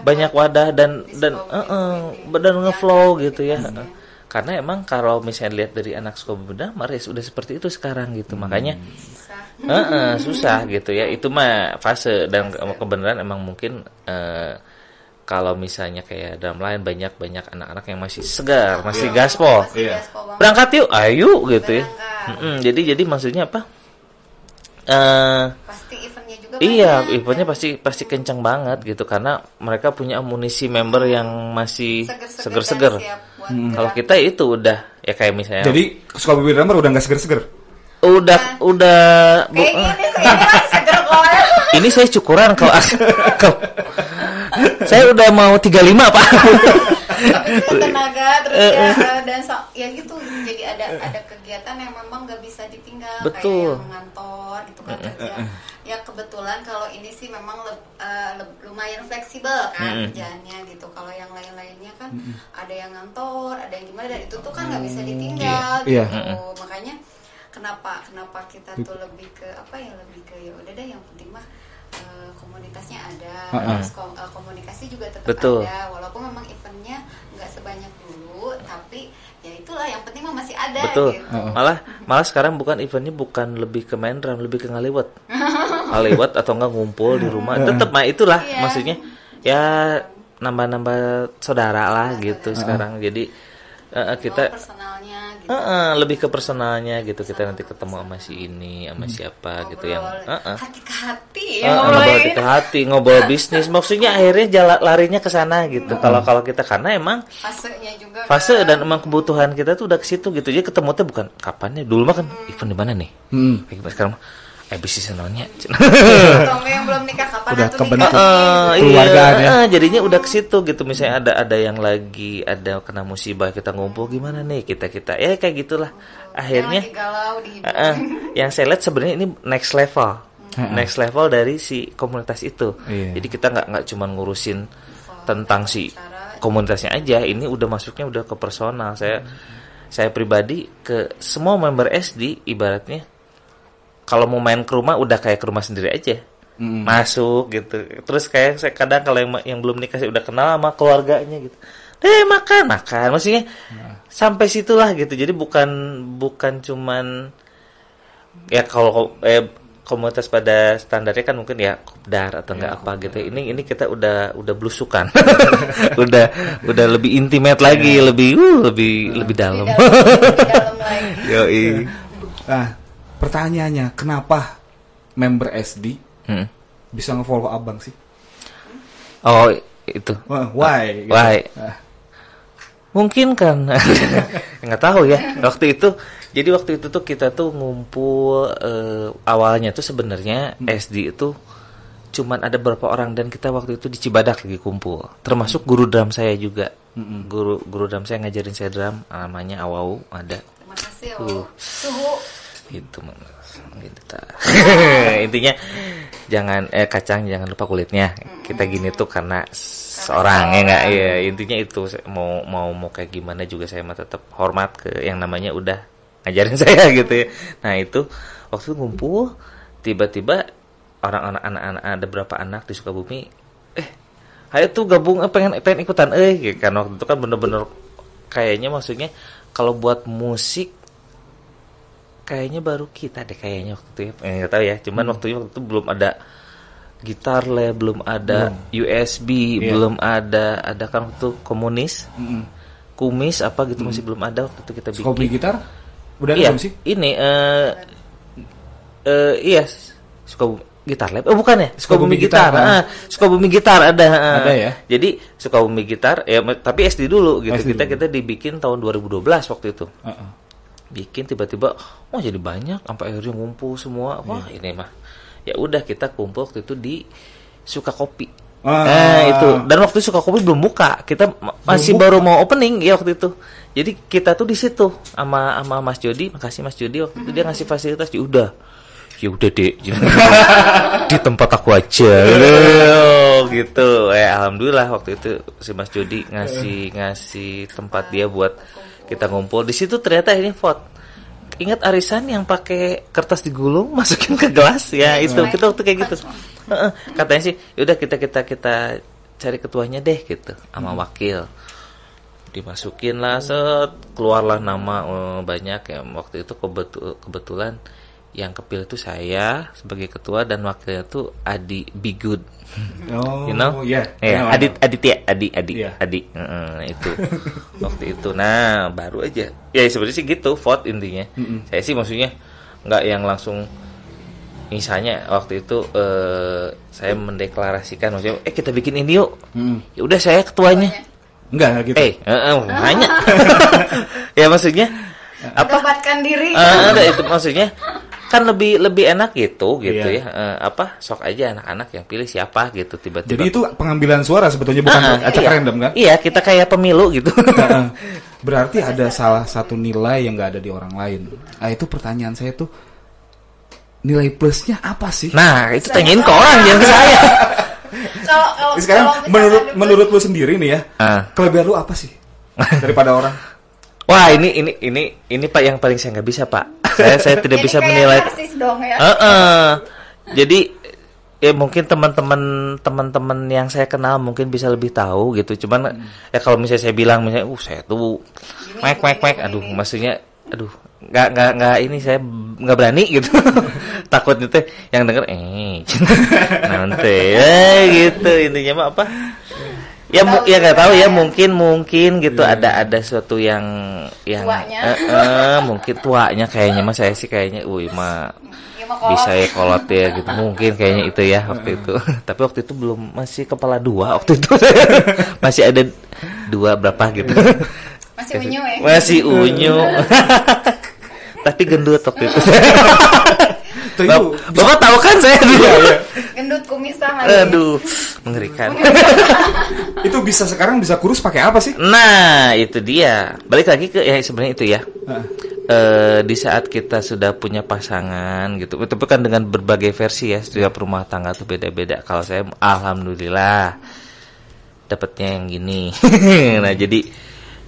banyak wadah dan ngeflow gitu ya. Karena emang kalau misalnya lihat dari anak Sukabumi Damar ya sudah seperti itu sekarang gitu. Makanya susah gitu ya. Itu mah fase dan kebenaran emang mungkin kalau misalnya kayak Drumline banyak anak-anak yang masih segar, masih gaspol. Berangkat yuk, ayo gitu ya. Jadi maksudnya apa? Pasti eventnya juga eventnya pasti kencang banget gitu karena mereka punya amunisi member yang masih seger-seger. Kalau kita itu udah ya kayak misalnya. Jadi Sukabumi Drummer udah nggak seger-seger. Udah. Seger kok. Ini saya cukuran kalau saya udah mau 35 Pak. Tenaga terus dan ya gitu, jadi ada kegiatan yang memang nggak bisa ditinggal. Betul. Kayak ngantor gitu kan kerja. Ya kebetulan kalau ini sih memang lumayan fleksibel kan kerjaannya gitu. Kalau yang lain-lainnya kan ada yang ngantor, ada yang gimana, dan itu tuh kan nggak bisa ditinggal gitu. Makanya kenapa kita tuh lebih ke ya udah deh, yang penting mah komunitasnya ada, terus komunikasi juga tetap ada, walaupun memang eventnya nggak sebanyak dulu, tapi ya itulah yang penting mah masih ada. Betul. Gitu. Malah sekarang eventnya bukan lebih ke main drum, lebih ke ngaliwat atau enggak ngumpul di rumah. Tetap mah itulah maksudnya ya nambah saudara lah gitu sekarang. Jadi kita personalnya gitu. Lebih ke personalnya gitu. Kita nanti ketemu sama si ini, sama siapa gitu yang hati ke hati ngobrol hati ke hati, ngobrol bisnis. Maksudnya akhirnya larinya ke sana gitu. Kalau kita karena emang fasenya juga fase dan emang kebutuhan kita tuh udah ke situ gitu. Jadi ketemu tuh bukan kapan ya. Dulu mah kan event di mana nih? Sekarang bisnis naonnya. yang belum nikah kapan udah tuh kebentuk keluarganya. Jadinya udah ke situ gitu. Misalnya ada yang lagi ada kena musibah, kita ngumpul gimana nih kita ya kayak gitulah. Akhirnya yang saya lihat sebenarnya ini next level dari si komunitas itu. Jadi kita nggak cuma ngurusin tentang si komunitasnya aja, ini udah masuknya udah ke personal. Saya pribadi ke semua member SD ibaratnya kalau mau main ke rumah udah kayak ke rumah sendiri aja. Masuk gitu. Terus kayak saya kadang kalau yang belum nikah saya udah kenal sama keluarganya gitu. Makan. Maksudnya sampai situlah gitu. Jadi bukan cuman ya kalau komunitas pada standarnya kan mungkin ya kopdar atau enggak apa gitu. Ini kita udah blusukan. udah lebih intimate lagi, lebih dalam. Lebih dalam lagi. Yoi. Pertanyaannya, kenapa member SD bisa nge-follow abang sih? Oh, itu. Why? Gitu. Why? Mungkin kan nggak tahu ya waktu itu. Jadi waktu itu tuh kita tuh ngumpul awalnya tuh sebenarnya SD itu cuman ada beberapa orang dan kita waktu itu di Cibadak lagi kumpul. Termasuk guru drum saya juga. Guru drum saya ngajarin saya drum namanya Awau ada. Terima kasih Awau. Suhu. Gitu intinya jangan kacang jangan lupa kulitnya. Kita gini tuh karena seorang ya nggak ya intinya itu mau kayak gimana juga saya mah tetap hormat ke yang namanya udah ngajarin saya gitu ya. Nah itu waktu itu ngumpul tiba-tiba orang-orang anak-anak ada berapa anak di Sukabumi ayo tuh gabung pengen ikutan gitu. Karena waktu itu kan bener-bener kayaknya maksudnya kalau buat musik kayaknya baru kita deh kayaknya waktu itu ya nggak tahu ya cuman waktu itu belum ada gitar lah belum ada USB belum ada kan waktu komunis kumis apa gitu masih belum ada waktu itu kita bikin Sukabumi gitar udah ada sih ini iya Sukabumi gitar lab bukan ya Sukabumi gitar Sukabumi gitar ada ya jadi Sukabumi gitar ya tapi SD dulu gitu kita dibikin tahun 2012 waktu itu bikin tiba-tiba jadi banyak sampai akhirnya ngumpul semua ini mah ya udah kita kumpul waktu itu di Sukakopi itu dan waktu Sukakopi belum buka kita masih baru mau opening ya waktu itu jadi kita tuh di situ sama Mas Jody makasih Mas Jody waktu itu dia ngasih fasilitas ya udah deh di tempat aku aja gitu alhamdulillah waktu itu si Mas Jody ngasih tempat dia buat kita ngumpul di situ ternyata ini ingat arisan yang pakai kertas digulung masukin ke gelas ya itu kita waktu kayak gitu katanya sih yaudah kita cari ketuanya deh gitu sama wakil dimasukin lah keluarlah nama banyak ya waktu itu kebetulan yang kepilih itu saya sebagai ketua dan wakilnya tuh Adi Bigood. You know? Adi. Itu waktu itu. Nah, baru aja. Ya sebenarnya sih gitu, vote intinya. Saya sih maksudnya nggak yang langsung misalnya waktu itu saya mendeklarasikan maksudnya kita bikin ini yuk. Ya udah saya ketuanya. Enggak gitu. Hanya. Ya maksudnya apa? Mendapatkan diri. Itu maksudnya kan lebih enak gitu ya sok aja anak-anak yang pilih siapa gitu tiba-tiba jadi itu pengambilan suara sebetulnya bukan acak random kan kita kayak pemilu gitu berarti ada salah satu nilai yang nggak ada di orang lain itu pertanyaan saya tuh nilai plusnya apa sih nah itu tanyain ke orang jangan ke saya kalau sekarang menurut lu sendiri nih ya kelebihan lu apa sih daripada orang wah ini Pak yang paling saya nggak bisa Pak saya tidak bisa menilai dong, ya? Jadi ya mungkin teman-teman yang saya kenal mungkin bisa lebih tahu gitu cuman ya kalau misalnya saya bilang misalnya saya tuh maksudnya nggak ini saya nggak berani gitu takutnya teh yang denger nanti gitu intinya mah apa ya nggak tahu ya mungkin gitu ada suatu yang mungkin tuanya kayaknya mah saya sih kayaknya bisa ya kolot ya gitu mungkin kayaknya itu ya waktu itu tapi waktu itu belum masih kepala 2 waktu itu masih ada 2 berapa gitu masih unyu tapi gendut waktu itu Bapak tahu kan saya dulu gendut kumis sama aduh mengerikan itu sekarang bisa kurus pakai apa sih nah itu dia balik lagi ke ya sebenarnya itu ya di saat kita sudah punya pasangan gitu itu kan dengan berbagai versi ya setiap rumah tangga tuh beda-beda kalau saya alhamdulillah dapatnya yang gini nah jadi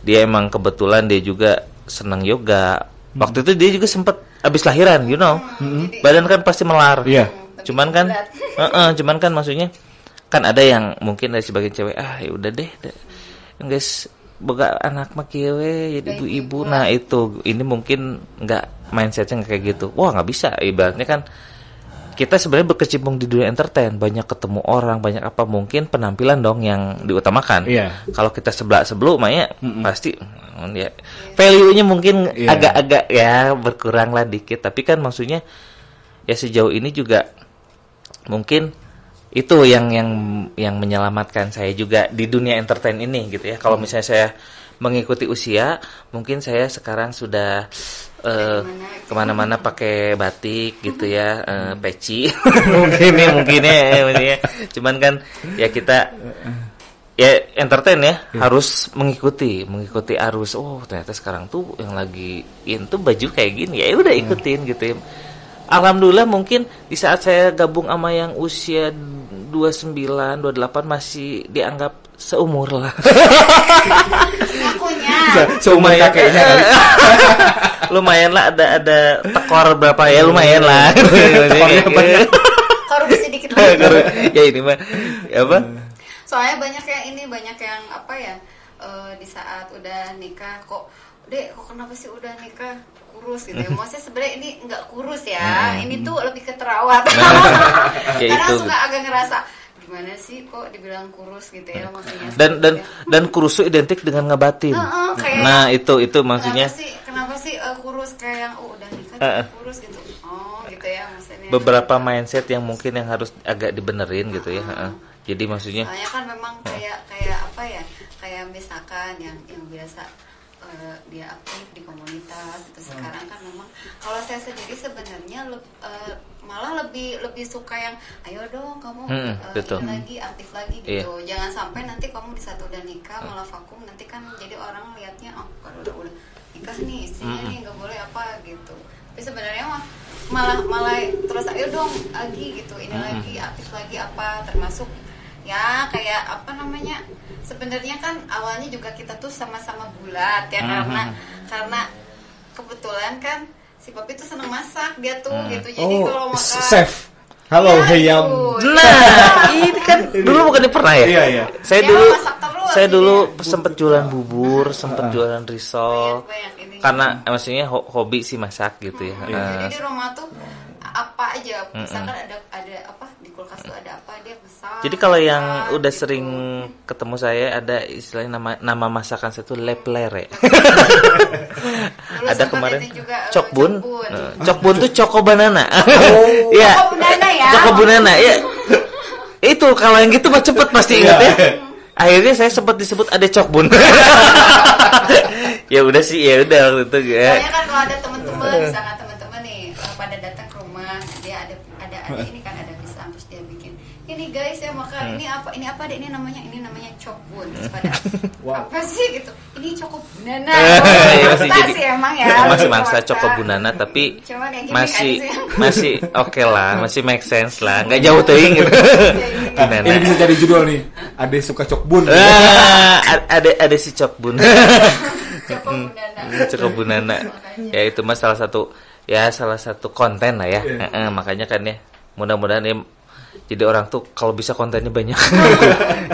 dia emang kebetulan dia juga senang yoga waktu itu dia juga sempat habis lahiran badan kan pasti melar cuman kan maksudnya kan ada yang mungkin dari sebagian cewek ya udah deh guys boga anak mah kieu we jadi ibu-ibu nah itu ini mungkin nggak mindsetnya nggak kayak gitu wah nggak bisa ibaratnya kan kita sebenarnya berkecimpung di dunia entertain banyak ketemu orang banyak apa mungkin penampilan dong yang diutamakan kalau kita sebelum Maya pasti ya value-nya mungkin agak-agak ya berkurang lah dikit tapi kan maksudnya ya sejauh ini juga mungkin itu yang menyelamatkan saya juga di dunia entertain ini gitu ya. Kalau misalnya saya mengikuti usia, mungkin saya sekarang sudah kemana-mana pakai batik gitu ya, peci mungkin ya. Cuman kan ya kita ya entertain ya, harus mengikuti arus. Oh ternyata sekarang tuh yang lagi in tuh baju kayak gini, ya udah ikutin gitu ya. Alhamdulillah mungkin di saat saya gabung sama yang usia 29, 28 masih dianggap seumur lah. Ngakunya. Seumur kakeknya kali. Lumayan lah, ada tekor berapa ya, lumayan lah. Tekornya banyak. Korupsi dikit. Ya ini mah apa? Soalnya banyak yang apa ya, di saat udah nikah kok kenapa sih udah nikah kurus gitu ya. Maksudnya sebenarnya ini nggak kurus ya, ini tuh lebih ke terawat. Ya Karena itu. suka agak ngerasa gimana sih kok dibilang kurus gitu ya maksudnya. Dan kurus itu identik dengan ngebatin. Nah itu maksudnya. Kenapa sih kurus kayak yang udah nikah kurus gitu. Oh gitu ya maksudnya. Beberapa mindset yang mungkin yang harus agak dibenerin gitu ya. Jadi maksudnya. Soalnya kan memang kayak apa ya, kayak misalkan yang biasa dia aktif di komunitas itu sekarang kan memang kalau saya sendiri sebenarnya malah lebih suka yang ayo dong kamu lagi aktif lagi gitu. Jangan sampai nanti kamu di saat udah nikah malah vakum, nanti kan jadi orang lihatnya oh kalau udah nikah nih istrinya nih nggak boleh apa gitu. Tapi sebenarnya malah terus ayo dong lagi gitu, ini lagi aktif lagi apa, termasuk ya kayak apa namanya, sebenarnya kan awalnya juga kita tuh sama-sama bulat ya, karena kebetulan kan si Papi tuh seneng masak dia tuh gitu, jadi kalau makan chef. Halo ya, Heyam. Nah ini kan dulu bukan pernah ya? Iya. Saya dulu sempat jualan bubur, sempat jualan risol. Karena maksudnya hobi sih masak gitu ya. Jadi di rumah tuh apa aja, misalkan ada apa di kulkas tuh ada apa dia masak. Jadi kalau yang udah sering ketemu saya ada istilahnya nama masakan saya tuh leplere. Ada kemarin cokbun. Cokbun tuh coko banana. Ya. Coko banana ya. Coko banana ya. Itu kalau yang gitu mah cepet pasti ingat ya. Akhirnya saya sempat disebut ada cokbun. Ya udah sih, ya udah waktu itu ya. Soalnya kan kalau ada teman-teman, misalkan teman-teman nih pada datang ke rumah, dia ada ini kan ada pisang, terus dia bikin ini guys ya makan ini apa deh, ini namanya cokbun. Terus pada apa sih gitu, ini coko bunana. Masih jadi sih emang ya, masih mangsa coko bunana, tapi masih oke lah, masih make sense lah, nggak jauh teuing gitu. Ini bisa jadi judul nih, Ade suka cokbun. Ada si cokbun. Coko bunana. Ya itu mas salah satu konten lah ya. Makanya kan ya mudah-mudahan ya jadi orang tuh kalau bisa kontennya banyak.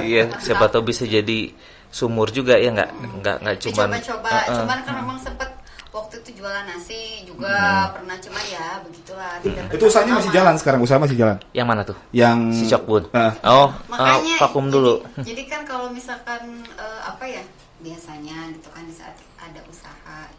Iya, siapa tahu bisa jadi sumur juga ya, nggak cuman cuman kan memang sempet waktu itu jualan nasi juga pernah, cuman ya begitulah. Itu usahanya masih jalan sekarang, usaha masih jalan. Yang mana tuh? Yang si cokbun. Makanya vakum dulu. Jadi kan kalau misalkan apa ya, biasanya gitu kan di saat ada usaha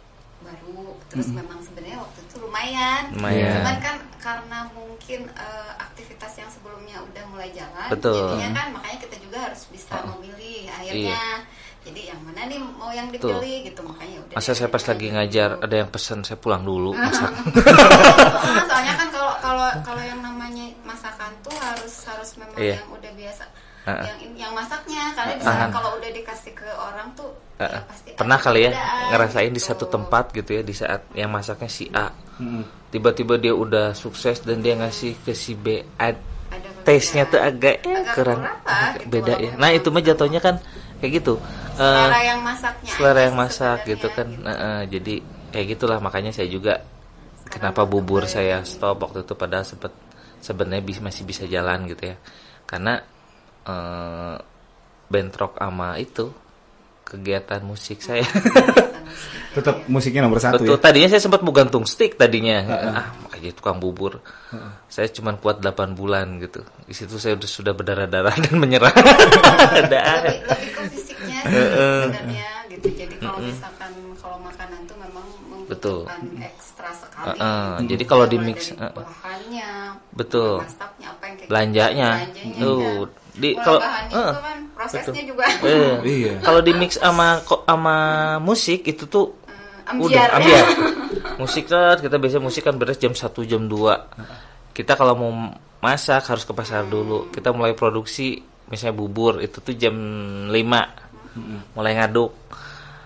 baru terus memang sebenarnya waktu itu lumayan. Cuman kan karena mungkin aktivitas yang sebelumnya udah mulai jalan, jadinya kan makanya kita juga harus bisa memilih akhirnya. Jadi yang mana nih mau yang dipilih gitu, makanya udah. Masa saya pas lagi ngajar ada yang pesan saya pulang dulu masak. Soalnya kan kalau yang namanya masakan tuh harus memang yang udah biasa. Yang masaknya, karena di saat kalau udah dikasih ke orang tuh ya pasti pernah kali ya ngerasain gitu. Di satu tempat gitu ya, di saat yang masaknya si A tiba-tiba dia udah sukses dan dia ngasih ke si B, taste-nya tuh agak kurang gitu, beda ya. Nah itu mah jatuhnya kan kayak gitu, selera yang masak gitu kan. Jadi kayak gitulah, makanya saya juga kenapa bubur saya stop waktu itu, padahal sebenarnya masih bisa jalan gitu ya, karena bentrok sama itu kegiatan musik saya. Tetap musiknya nomor satu. Betul, ya? Tadinya saya sempat mau gantung stick tadinya. Makanya tukang bubur. Saya cuma kuat 8 bulan gitu. Di situ saya sudah berdarah-darah dan menyerah. Lebih ke fisiknya sih sebenarnya gitu. Jadi kalau misalkan kalau makanan tuh memang membutuhkan ekstra sekali. Jadi kalau di mix bahannya, betul. masaknya apa yang kayak belanjanya tuh di kalau kan prosesnya betul. juga. Iya. Kalau di mix sama musik itu tuh ambiar. Musik kan kita biasanya musik kan beres jam 1 jam 2. Kita kalau mau masak harus ke pasar dulu. Kita mulai produksi misalnya bubur itu tuh jam 5. Mulai ngaduk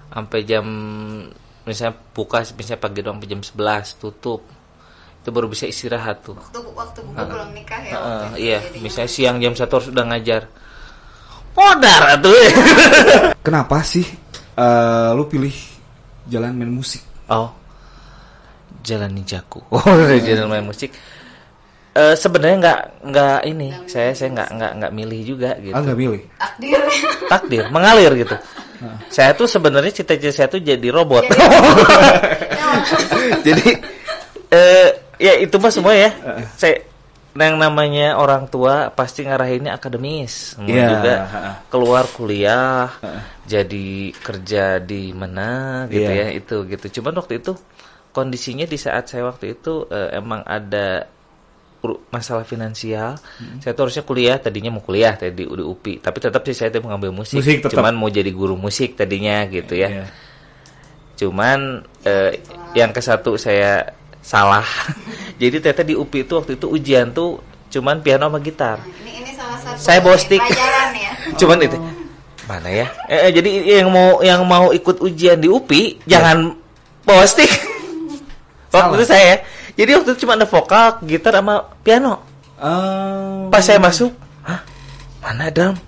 sampai jam misalnya buka misalnya pagi doang sampai jam 11 tutup. Itu baru bisa istirahat tuh. Waktu buka belum nikah ya. Iya, misalnya siang jam 1 harus udah ngajar. Modar tuh. Kenapa sih lu pilih jalan main musik? Jalan ninjaku. Jalan main musik. Sebenarnya nggak ini. Saya nggak milih juga gitu. Nggak milih. Takdir mengalir gitu. Saya tuh sebenarnya cita-cita saya tuh jadi robot. Jadi ya itu mah semua ya. Saya yang namanya orang tua pasti ngarahinnya akademis. Juga keluar kuliah, jadi kerja di mana gitu ya itu gitu. Cuman waktu itu kondisinya di saat saya waktu itu emang ada masalah finansial. Saya tuh harusnya kuliah, tadinya mau kuliah tadi di UPI, tapi tetap sih saya mau ngambil musik cuman mau jadi guru musik tadinya gitu ya. Cuman yang ke satu saya salah. Jadi ternyata di UPI itu waktu itu ujian tuh cuman piano sama gitar. Ini salah satu saya bawa stick ya. cuman itu mana ya jadi yang mau ikut ujian di UPI jangan bawa stick. Waktu itu saya jadi waktu itu cuma ada vokal, gitar sama piano. Pas saya masuk, mana drum?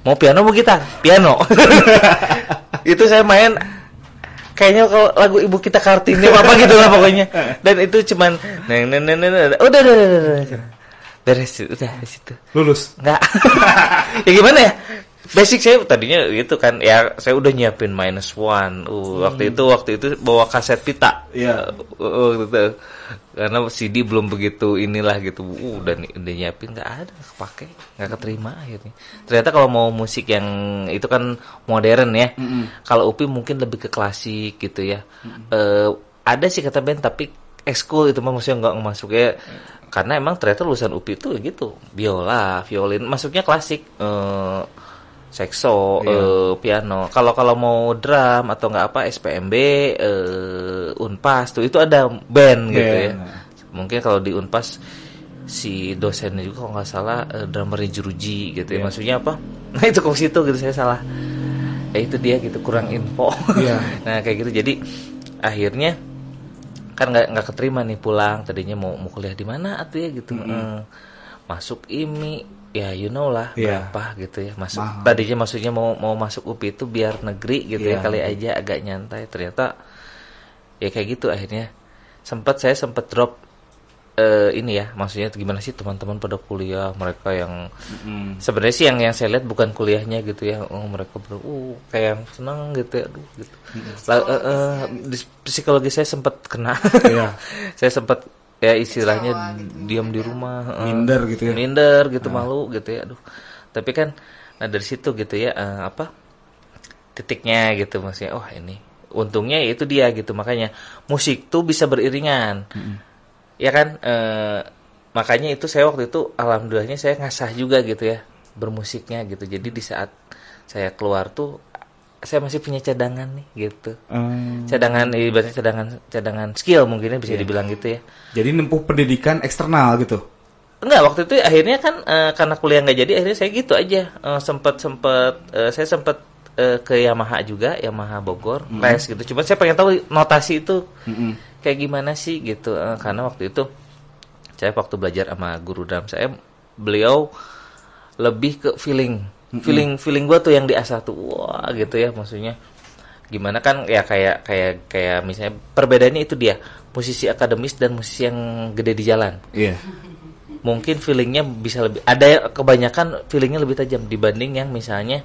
Mau piano mau gitar? Piano. Itu saya main kayaknya kalau lagu Ibu Kita Kartini apa gitu lah pokoknya. Dan itu cuman udah beres udah di situ. Lulus? Enggak. Ya gimana ya? Basic saya tadinya gitu kan ya, saya udah nyiapin -1. Waktu itu bawa kaset pita. Iya. Gitu. Karena CD belum begitu inilah gitu. Udah nyiapin enggak ada kepake, enggak keterima akhirnya. Ternyata kalau mau musik yang itu kan modern ya. Kalau UPI mungkin lebih ke klasik gitu ya. Ada sih kata band tapi ekskul itu mah maksudnya enggak masuk ya. Karena emang ternyata lulusan UPI itu gitu. Biola, violin, masuknya klasik. Sekso, piano. Kalau mau drum atau enggak apa SPMB, Unpas tuh itu ada band gitu ya. Mungkin kalau di Unpas si dosennya juga kalau nggak salah drummernya Jeruji gitu ya. Maksudnya apa? Nah itu kok situ gitu saya salah. Itu dia gitu kurang info. Nah kayak gitu jadi akhirnya kan nggak keterima nih pulang. Tadinya mau kuliah di mana atuh ya gitu. Masuk IMI. Ya you know lah berapa gitu ya masuk. Tadinya maksudnya mau masuk UPI itu biar negeri gitu ya kali aja agak nyantai. Ternyata ya kayak gitu akhirnya saya sempat drop ini ya, maksudnya gimana sih teman-teman pada kuliah, mereka yang sebenarnya sih yang saya lihat bukan kuliahnya gitu ya. Mereka kayak yang senang gitu ya, gitu. Di psikologi saya sempat kena. Saya sempat ya istilahnya diam di rumah, minder gitu ya, minder gitu, malu gitu ya, tapi kan dari situ gitu ya titiknya gitu maksudnya ini untungnya itu dia gitu, makanya musik tuh bisa beriringan ya kan, makanya itu saya waktu itu alhamdulillahnya saya ngasah juga gitu ya bermusiknya gitu. Jadi di saat saya keluar tuh saya masih punya cadangan nih gitu. Cadangan ibaratnya cadangan skill mungkinnya bisa dibilang gitu ya. Jadi nempuh pendidikan eksternal gitu. Enggak, waktu itu akhirnya kan karena kuliah enggak jadi, akhirnya saya gitu aja. Saya sempat ke Yamaha juga, Yamaha Bogor, les gitu. Cuma saya pengen tahu notasi itu kayak gimana sih gitu. Karena waktu itu saya waktu belajar sama guru drum saya, beliau lebih ke feeling gue tuh yang diasah tuh, wah gitu ya, maksudnya gimana kan ya kayak misalnya perbedaannya itu dia musisi akademis dan musisi yang gede di jalan. Mungkin feelingnya bisa lebih ada, kebanyakan feelingnya lebih tajam dibanding yang misalnya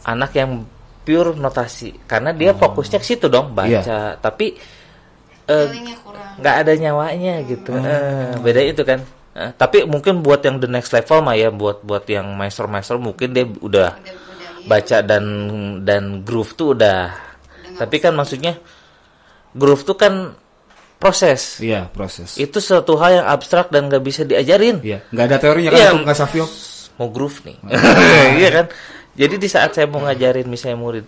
anak yang pure notasi, karena dia fokusnya ke situ dong baca, tapi nggak ada nyawanya gitu. Beda itu kan. Tapi mungkin buat yang the next level mah ya, buat yang master mungkin dia udah baca dan groove tuh udah Tapi kan maksudnya groove tuh kan proses. Iya, proses. Itu suatu hal yang abstrak dan nggak bisa diajarin. Iya, nggak ada teorinya kan, untuk Kak Safio. Mau groove nih. Iya kan? Jadi di saat saya mau ngajarin misalnya murid,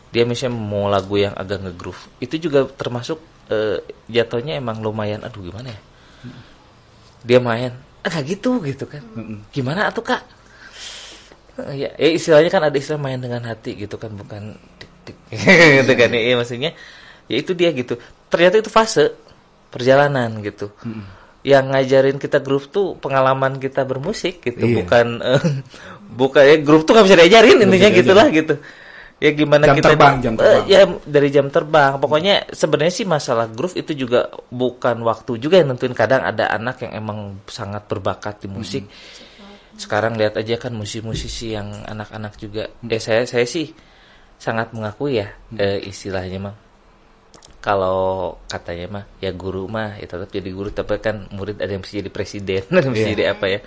dia misalnya mau lagu yang agak nge-groove, itu juga termasuk jatuhnya emang lumayan, aduh gimana ya? Dia main, gitu kan. Gimana atuh Kak? Ya istilahnya kan ada istilah main dengan hati gitu kan, bukan dik-dik. Gitu kan ya, maksudnya ya itu dia gitu. Ternyata itu fase perjalanan gitu. Yang ngajarin kita groove tuh pengalaman kita bermusik gitu, bukan ya groove tuh nggak bisa diajarin, intinya gitulah gitu. Ya gimana jam kita terbang. Ya dari jam terbang. Pokoknya sebenarnya sih masalah groove itu juga bukan waktu juga yang nentuin. Kadang ada anak yang emang sangat berbakat di musik. Sekarang lihat aja kan musisi-musisi yang anak-anak juga. Saya sih sangat mengakui ya, istilahnya mah. Kalau katanya mah ya guru mah ya tetap jadi guru, tapi kan murid ada yang bisa jadi presiden, ada yang bisa jadi apa ya.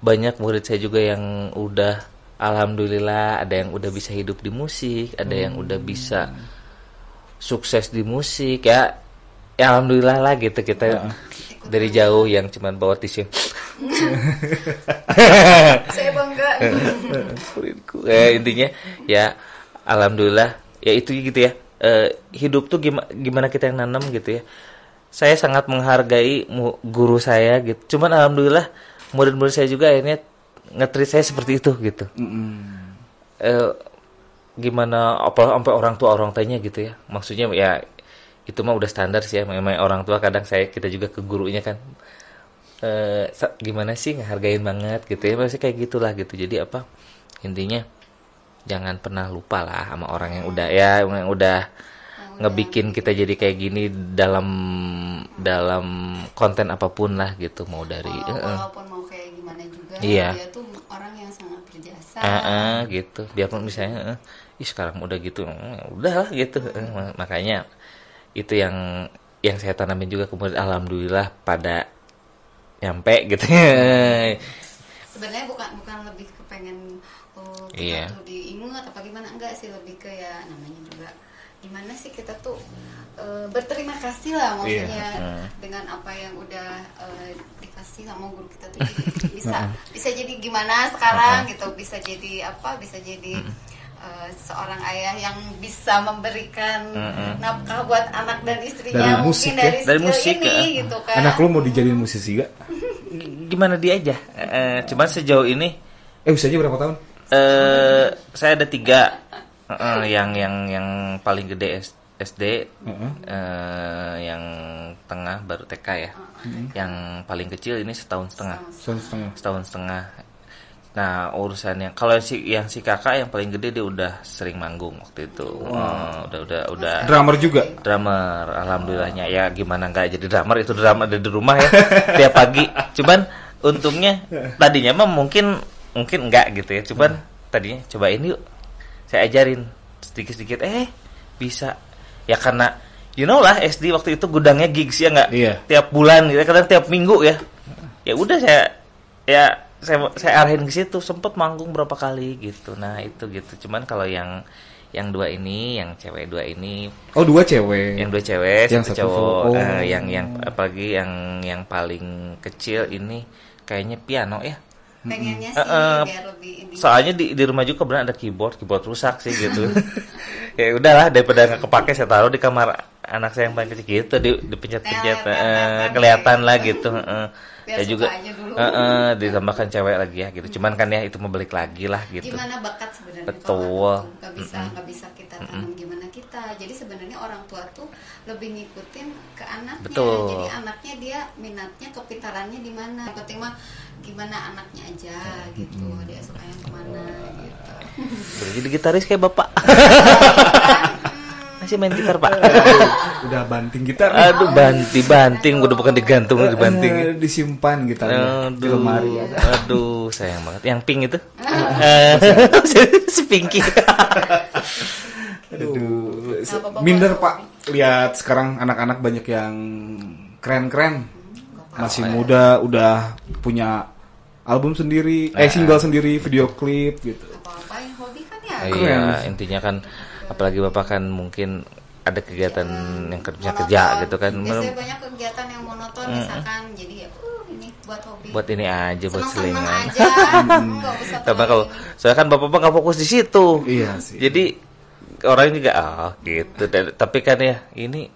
Banyak murid saya juga yang udah alhamdulillah, ada yang udah bisa hidup di musik, ada yang udah bisa sukses di musik ya. Ya alhamdulillah lah gitu, kita dari jauh yang cuman bawa tisu. Saya bangga. Intinya ya alhamdulillah ya itu gitu ya. Hidup tuh gimana kita yang nanam gitu ya. Saya sangat menghargai guru saya gitu. Cuman alhamdulillah murid-murid saya juga akhirnya nge-treat saya seperti itu gitu. Gimana apa sampai orang tuanya gitu ya. Maksudnya ya itu mah udah standar sih ya. Memang orang tua kadang kita juga ke gurunya kan. Gimana sih ngehargain banget gitu ya. Masih kayak gitulah gitu. Jadi apa? Intinya jangan pernah lupa lah sama orang yang udah ngebikin kita jadi kayak gini dalam konten apapun lah gitu, mau dari walaupun mau kayak gimana juga, iya. Dia tuh orang yang sangat berjasa. Gitu. Biarpun misalnya sekarang udah gitu, udahlah gitu. Makanya itu yang saya tanamin juga, kemudian alhamdulillah pada nyampe gitu. Sebenarnya bukan lebih kepengen kita tuh diingat apa gimana, enggak sih, lebih ke ya namanya juga gimana sih kita tuh berterima kasih lah maksudnya dengan apa yang udah dikasih sama guru kita tuh, bisa jadi gimana sekarang gitu, bisa jadi seorang ayah yang bisa memberikan nafkah buat anak dan istrinya, dari musik, mungkin dari musik ini gitu kan. Anak lu mau dijadiin musisi gak? Gimana dia aja. Cuman sejauh ini usianya berapa tahun? Saya ada 3. Yang paling gede SD, yang tengah baru TK ya. Yang paling kecil ini setahun setengah. Nah urusannya kalau yang si kakak yang paling gede, dia udah sering manggung waktu itu. Udah drummer juga. Drummer, alhamdulillahnya ya. Gimana nggak jadi drummer, itu drummer ada di rumah ya tiap pagi. Cuman untungnya tadinya mah mungkin enggak gitu ya. Cuman tadinya cobain yuk, saya ajarin sedikit-sedikit, bisa ya, karena lah SD waktu itu gudangnya gigs ya nggak, tiap bulan gitu, kadang tiap minggu ya udah saya arahin ke situ, sempet manggung berapa kali gitu. Nah itu gitu. Cuman kalau yang 2 ini, yang cewek 2 ini, 2 cewek, yang 2 cewek, yang 1 cowok. Yang apalagi yang paling kecil ini kayaknya piano ya. Pengennya sih biar lebih ini. Soalnya di rumah juga benar ada keyboard rusak sih gitu. Ya udahlah, daripada nggak kepake saya taruh di kamar anak saya yang paling kecil gitu, dipencet-pencet, kelihatan lah gitu. Ya juga ditambahkan cewek lagi ya gitu. Cuman kan ya itu mau balik lagi lah gitu. Gimana bakat sebenarnya? Betul. Nggak bisa kita tanam gimana kita. Jadi sebenarnya orang tua tuh lebih ngikutin ke anaknya. Betul. Jadi anaknya dia minatnya, kepintarannya di mana. Yang penting mah gimana anaknya aja gitu. Dia sukanya kemana gitu. Jadi gitaris kayak bapak. Masih main gitar pak? Udah banting gitar. Aduh, banting udah bukan digantung, dibanting. Disimpan gitarnya di lemari. Aduh, sayang banget. Yang pink itu? Si Pinky. Aduh, minder pak. Lihat sekarang anak-anak banyak yang keren-keren, masih muda, udah punya album sendiri, single sendiri, video klip gitu. Apa-apa yang hobi kan ya. Iya, intinya kan Apalagi Bapak kan mungkin ada kegiatan yang kerja gitu kan. Biasanya banyak kegiatan yang monoton misalkan, jadi ya ini buat hobi. Buat ini aja, buat selingan. Aja. Enggak usah. Karena kalau saya kan Bapak nggak fokus di situ. Iya sih. Jadi orang juga gitu. Tapi kan ya ini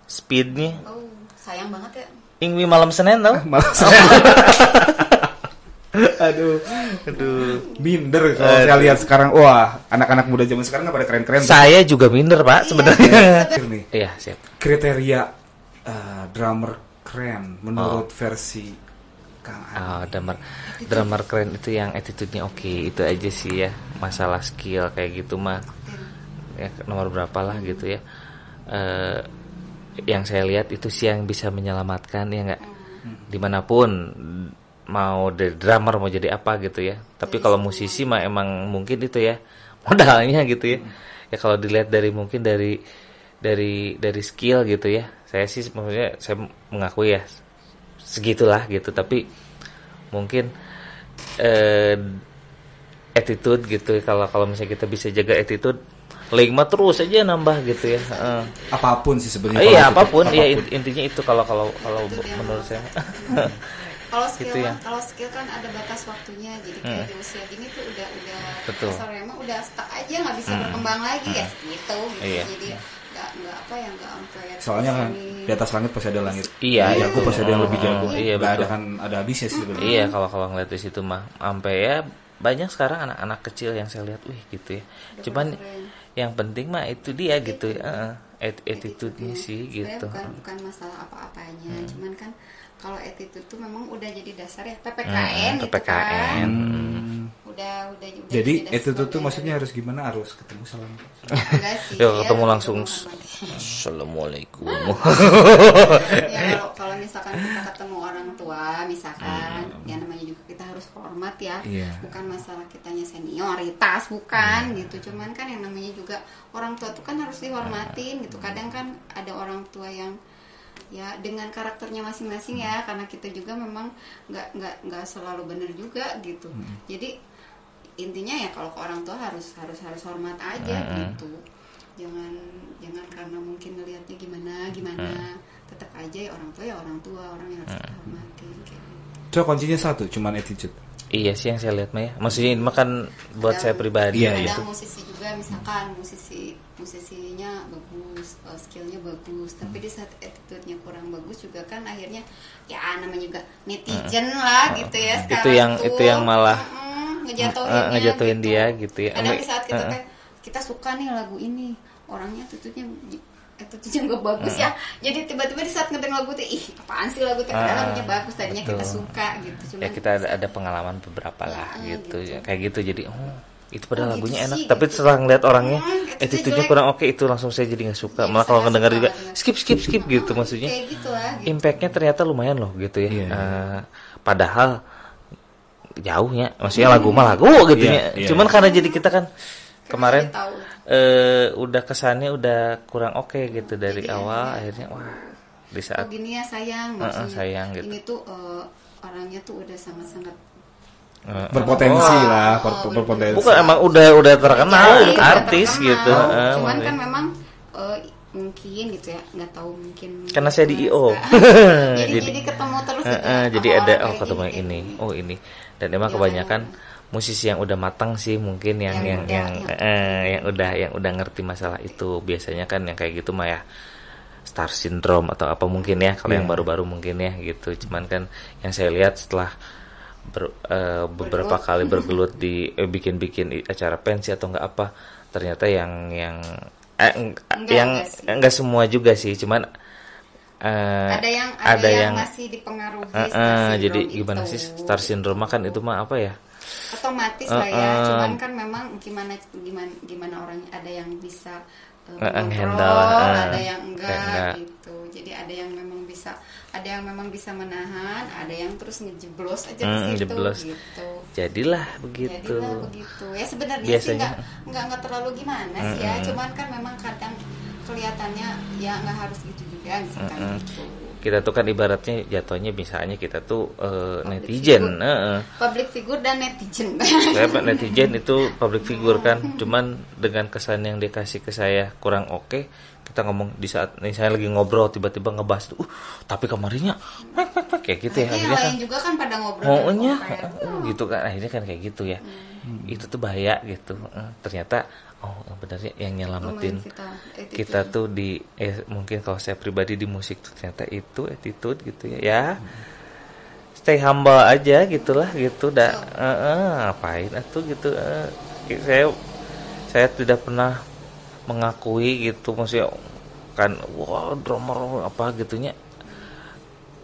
speednya. Oh, sayang banget ya. Ingwi malam Senin tau? Malam Senin. Aduh, minder kalau saya lihat sekarang. Wah, anak-anak muda zaman sekarang nggak pada keren-keren. Saya juga minder Pak sebenarnya. Iya siap. Kriteria drummer keren menurut versi Kang Andi. Drummer keren itu yang attitude-nya oke. Itu aja sih ya. Masalah skill kayak gitu mah. Ya, nomor berapa lah gitu ya. Yang saya lihat itu sih yang bisa menyelamatkan ya nggak. Dimanapun. Mau dari drummer mau jadi apa gitu ya. Tapi kalau musisi mah emang mungkin itu ya modalnya gitu ya. Ya kalau dilihat dari mungkin dari skill gitu ya. Saya sih maksudnya saya mengakui ya segitulah gitu. Tapi mungkin attitude gitu. Kalau misalnya kita bisa jaga attitude, link mah terus aja nambah gitu ya. Apapun sih sebenarnya. Iya apapun. Ya intinya itu kalau menurut saya. Kalau skill kan ada batas waktunya, jadi kayak di usia gini tuh udah kasarnya emang udah stuck aja, nggak bisa berkembang lagi ya gitu. Iya. Jadi nggak sampai. Soalnya kan di atas langit pasti ada langit. Iya. Aku pasti ada yang lebih jago. Iya betul. Ada habisnya sih sebenarnya. Iya kalau ngeliat di situ mah sampai ya banyak sekarang anak-anak kecil yang saya lihat, gitu ya. Cuman yang penting mah itu dia gitu ya. Attitude-nya sih gitu. Bukan masalah apa-apanya, cuman kan kalau attitude tuh memang udah jadi dasar ya PPKN gitu kan. Udah jadi attitude tuh maksudnya harus gimana? Harus ketemu salam. Enggak sih. Ya ketemu langsung Assalamualaikum. Ya kalau misalkan kita ketemu orang tua misalkan, ya namanya juga kita harus hormat ya. Bukan masalah kitanya senioritas bukan gitu. Cuman kan yang namanya juga orang tua tuh kan harus dihormatin gitu. Kadang kan ada orang tua yang ya dengan karakternya masing-masing ya, karena kita juga memang nggak selalu benar juga gitu. Jadi intinya ya kalau ke orang tua harus hormat aja gitu. Jangan karena mungkin ngelihatnya gimana tetap aja ya orang tua orang yang harus kita hormati gitu. So kuncinya satu, cuman attitude. Iya sih yang saya lihat mah ya. Maksudnya ini makan buat saya pribadi ya. Ada musisi juga misalkan musisinya bagus, skillnya bagus, tapi di saat attitude-nya kurang bagus juga kan akhirnya ya namanya juga netizen lah gitu ya sekarang. Itu yang malah ngejatuhin gitu. Dia gitu ya. Kadang di saat kita suka nih lagu ini, orangnya attitude-nya nggak bagus ya, jadi tiba-tiba di saat ngedengar lagu tuh apaan sih lagu tuh, lagunya bagus tadinya kita suka gitu. Cuman ya kita ada pengalaman beberapa lah gitu ya kayak gitu, jadi itu padahal lagunya enak, sih, tapi gitu. setelah ngeliat orangnya attitude-nya kurang oke, itu langsung saya jadi nggak suka. Malah kalau ngedengar juga skip gitu, maksudnya gitu. Impactnya ternyata lumayan loh gitu ya. Padahal jauhnya, maksudnya lagu mah lagu gitu ya. Cuman karena jadi kita kan kemarin udah kesannya udah kurang oke gitu dari awal, akhirnya wah di saat gini ya sayang maksudnya sayang gitu. Ini tuh orangnya tuh udah sangat berpotensi lah, berpotensi. Bukan emang udah terkenal artis gitu. Cuman kan memang mungkin gitu ya, nggak tahu mungkin karena saya di IO. jadi ketemu terus gitu. Jadi ada ketemu yang ini. Dan emang kebanyakan musisi yang udah matang sih mungkin yang udah ngerti masalah itu. Biasanya kan yang kayak gitu mah ya star syndrome atau apa mungkin ya, kalau yang baru-baru mungkin ya gitu. Cuman kan yang saya lihat setelah beberapa kali bergelut di bikin acara pensi atau enggak apa, ternyata yang enggak semua juga sih, cuman ada yang masih dipengaruhi jadi gimana sih star syndrome kan itu mah apa ya, otomatis lah ya. Cuman kan memang gimana orangnya, ada yang bisa handle, ada yang enggak gitu. Jadi ada yang memang bisa menahan, ada yang terus ngejeblos aja ke situ gitu. Jadilah begitu. Ya sebenarnya sih enggak terlalu gimana sih ya. Cuman kan memang kadang kelihatannya ya enggak harus gitu juga misalkan gitu. kita tuh kan ibaratnya jatuhnya misalnya kita tuh netizen, public figure dan netizen. Netizen itu public figure kan, cuman dengan kesan yang dikasih ke saya kurang oke, kita ngomong di saat saya lagi ngobrol tiba-tiba ngebahas tuh, tapi kemarinnya kayak gitu ya. Akhirnya kan juga kan pada ngobrol. Gitu kan, akhirnya kan kayak gitu ya. Itu tuh bahaya gitu. Ternyata benarnya yang nyelamatin kita tuh di mungkin kalau saya pribadi di musik tuh ternyata itu attitude gitu ya. Stay humble aja gitulah gitu ngapain atuh gitu. Saya tidak pernah mengakui gitu, maksudnya kan wah drummer apa gitunya.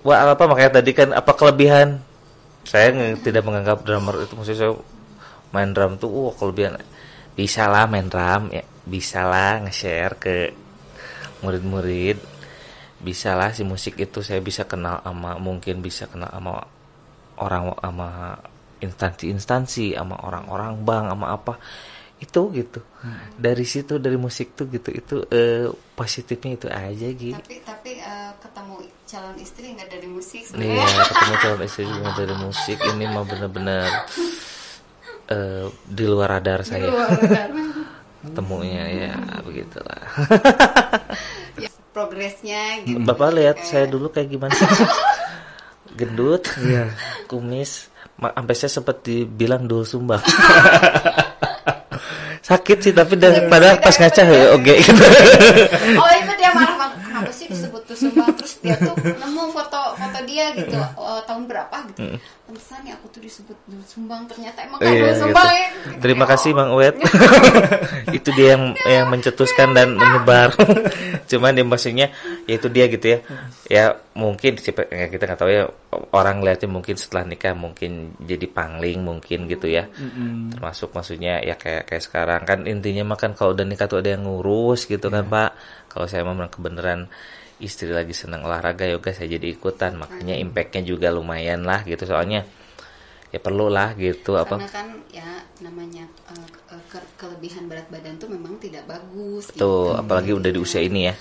Wah apa makanya tadi kan apa kelebihan saya tidak menganggap drummer itu, maksudnya saya main drum tuh kelebihan. Bisa lah main drum ya, bisa lah nge-share ke murid-murid, bisa lah si musik itu saya bisa kenal sama, mungkin bisa kenal sama orang, sama instansi-instansi, sama orang-orang bank, sama apa itu gitu. Dari situ, dari musik tuh gitu, itu positifnya itu aja gitu. Tapi ketemu calon istri nggak dari musik sebenarnya. Iya, ketemu calon istri nggak dari musik, ini mah bener-bener di luar radar saya. Temunya ya begitulah. Ya, progresnya gitu. Bapak lihat saya dulu kayak gimana? Gendut, kumis, sampai saya sempat dibilang dul sumbang. Sakit sih tapi daripada pas ngaca ya oke gitu. Oh itu dia marah, kenapa sih disebut dul sumbang? Terus dia tuh nemu foto dia gitu tahun berapa gitu. Pantesan ya aku tuh disebut dul sumbang, ternyata emang kan dul sumbang gitu. Ya. Terima kasih Bang Uwet. Itu dia yang mencetuskan dan menyebar. Cuman dia maksudnya ya itu dia gitu ya. Ya mungkin kita nggak tahu ya, orang lihatnya mungkin setelah nikah mungkin jadi pangling mungkin gitu ya. Termasuk maksudnya ya kayak sekarang kan intinya mah kan kalau udah nikah tuh ada yang ngurus gitu kan Pak. Kalau saya memang kebenaran istri lagi senang olahraga yoga, saya jadi ikutan, makanya impactnya juga lumayan lah gitu, soalnya ya perlu lah gitu. Karena kan ya namanya kelebihan berat badan tuh memang tidak bagus. Tuh gitu. Apalagi udah di usia ini ya.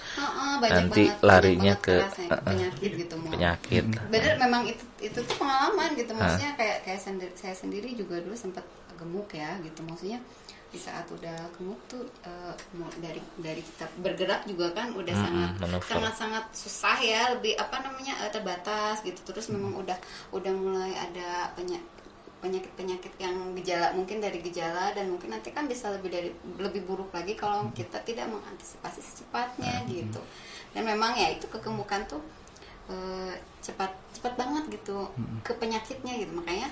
Nanti banget, larinya ke penyakit gitu. Penyakit. Bener memang itu tuh pengalaman gitu, maksudnya kayak saya sendiri juga dulu sempat gemuk ya gitu, maksudnya di saat udah gemuk tuh dari kita bergerak juga kan udah sangat susah ya, lebih terbatas gitu. Terus memang udah mulai ada penyakit yang gejala, mungkin dari gejala, dan mungkin nanti kan bisa lebih buruk lagi kalau kita tidak mengantisipasi secepatnya gitu. Dan memang ya itu kegemukan tuh cepat banget gitu ke penyakitnya gitu, makanya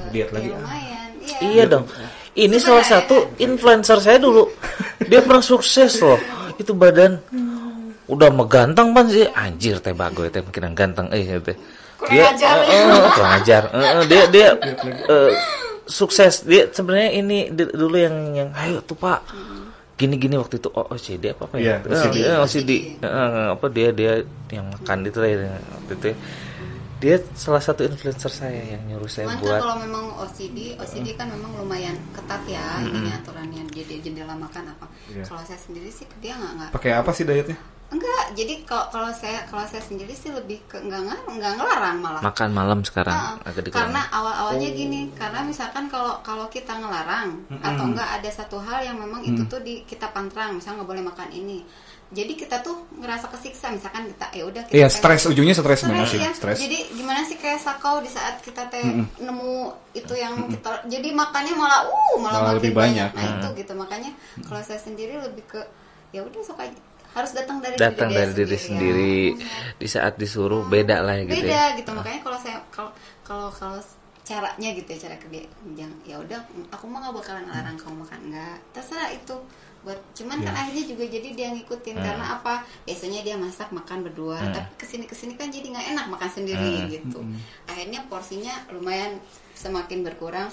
lihat lagi lumayan. Iya dong. Ini salah satu influencer saya dulu. Dia pernah sukses loh. Itu badan udah megantang pan sih. Anjir teh bagoy teh makin ganteng gitu. Dia kurang ajar. Dia sukses. Dia sebenarnya ini dulu yang ayo tuh Pak. Gini waktu itu OCD apa ya? OCD. Apa dia yang makan itu waktu itu. Dia salah satu influencer saya yang nyuruh saya buat. Kalau memang OCD kan memang lumayan ketat ya, ini aturannya, jadi jendela makan apa. Kalau saya sendiri sih dia nggak. Pakai apa sih dietnya? Enggak, jadi kalau saya sendiri sih lebih ke enggak ngelarang malah. Makan malam sekarang karena awalnya gini, karena misalkan kalau kita ngelarang atau enggak ada satu hal yang memang itu tuh kita pantrang, misalnya nggak boleh makan ini. Jadi kita tuh ngerasa kesiksa, misalkan kita udah kita stres, ujungnya stres banget sih. Stres. Jadi gimana sih kayak sakau di saat kita nemu itu yang kita, jadi makannya malah makin lebih banyak. Nah itu gitu, makanya kalau saya sendiri lebih ke ya udah sok aja, harus datang dari diri sendiri ya. Di saat disuruh beda lah gitu. Beda gitu, makanya kalau saya kalau caranya gitu ya, cara kerja ya udah aku mah nggak bakalan larang kamu makan, enggak, terserah itu buat, cuman kan akhirnya juga jadi dia ngikutin karena apa, biasanya dia masak makan berdua, tapi kesini kan jadi nggak enak makan sendiri gitu. Akhirnya porsinya lumayan semakin berkurang,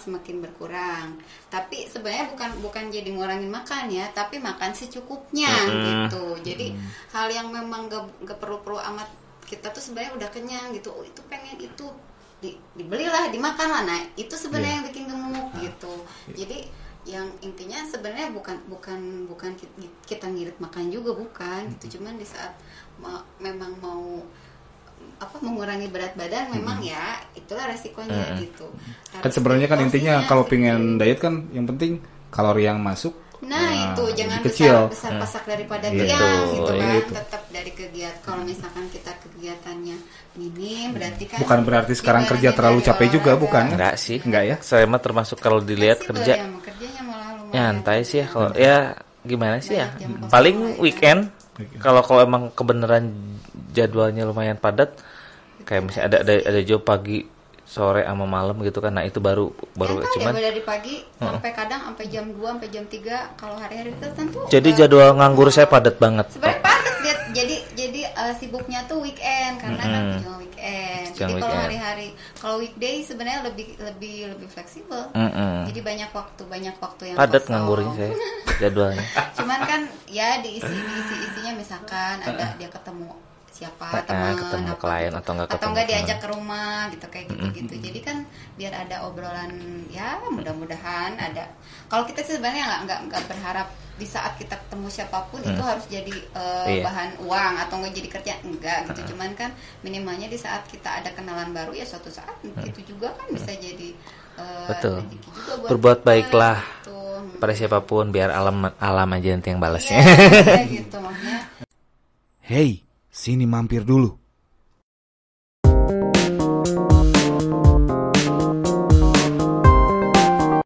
tapi sebenarnya bukan jadi ngurangin makan ya, tapi makan secukupnya gitu. Jadi hal yang memang gak perlu amat, kita tuh sebenarnya udah kenyang gitu, itu pengen itu dibelilah, dimakan lah, nah itu sebenarnya yang bikin gemuk gitu. Jadi yang intinya sebenarnya bukan kita ngirit makan juga, bukan gitu, cuman di saat memang mau mengurangi berat badan memang ya itulah resikonya gitu. Kan sebenarnya kan intinya kalau pengen diet kan yang penting kalori yang masuk. Nah itu jangan kecil. besar pasak daripada tiang gitu kan. Tetap dari kegiatan. Kalau misalkan kita kegiatannya minim berarti kan bukan berarti sekarang kerja terlalu capek juga bukan? Enggak sih. Enggak ya. Saya mah termasuk kalau dilihat kerja kerjanya malah lumayan. nyantai sih ya kalau ya gimana sih ya. Paling weekend kalau emang kebenaran jadwalnya lumayan padat kayak misalnya ada job pagi sore sama malam gitu kan, nah itu baru cuman ya dari pagi sampai kadang sampai jam 2 sampai jam 3 kalau hari-hari tertentu. Jadi jadwal nganggur saya padat banget. Sebenarnya padat dia jadi sibuknya tuh weekend karena kan cuma weekend. Jadi kalau hari-hari kalau weekday sebenarnya lebih fleksibel. Jadi banyak waktu yang padat kosong. Nganggurnya saya jadwalnya. Cuman kan ya isinya misalkan ada dia ketemu siapa teman ketemu klien atau enggak diajak ke rumah gitu kayak gitu. Jadi kan biar ada obrolan ya mudah-mudahan ada. Kalau kita sih sebenarnya nggak berharap di saat kita ketemu siapapun itu harus jadi bahan uang atau nggak jadi kerja enggak gitu. Cuman kan minimalnya di saat kita ada kenalan baru ya suatu saat itu juga kan bisa jadi betul. Juga berbuat baiklah gitu. Pada siapapun biar alam aja nanti yang balasnya. Gitu maksudnya. Hey, sini mampir dulu.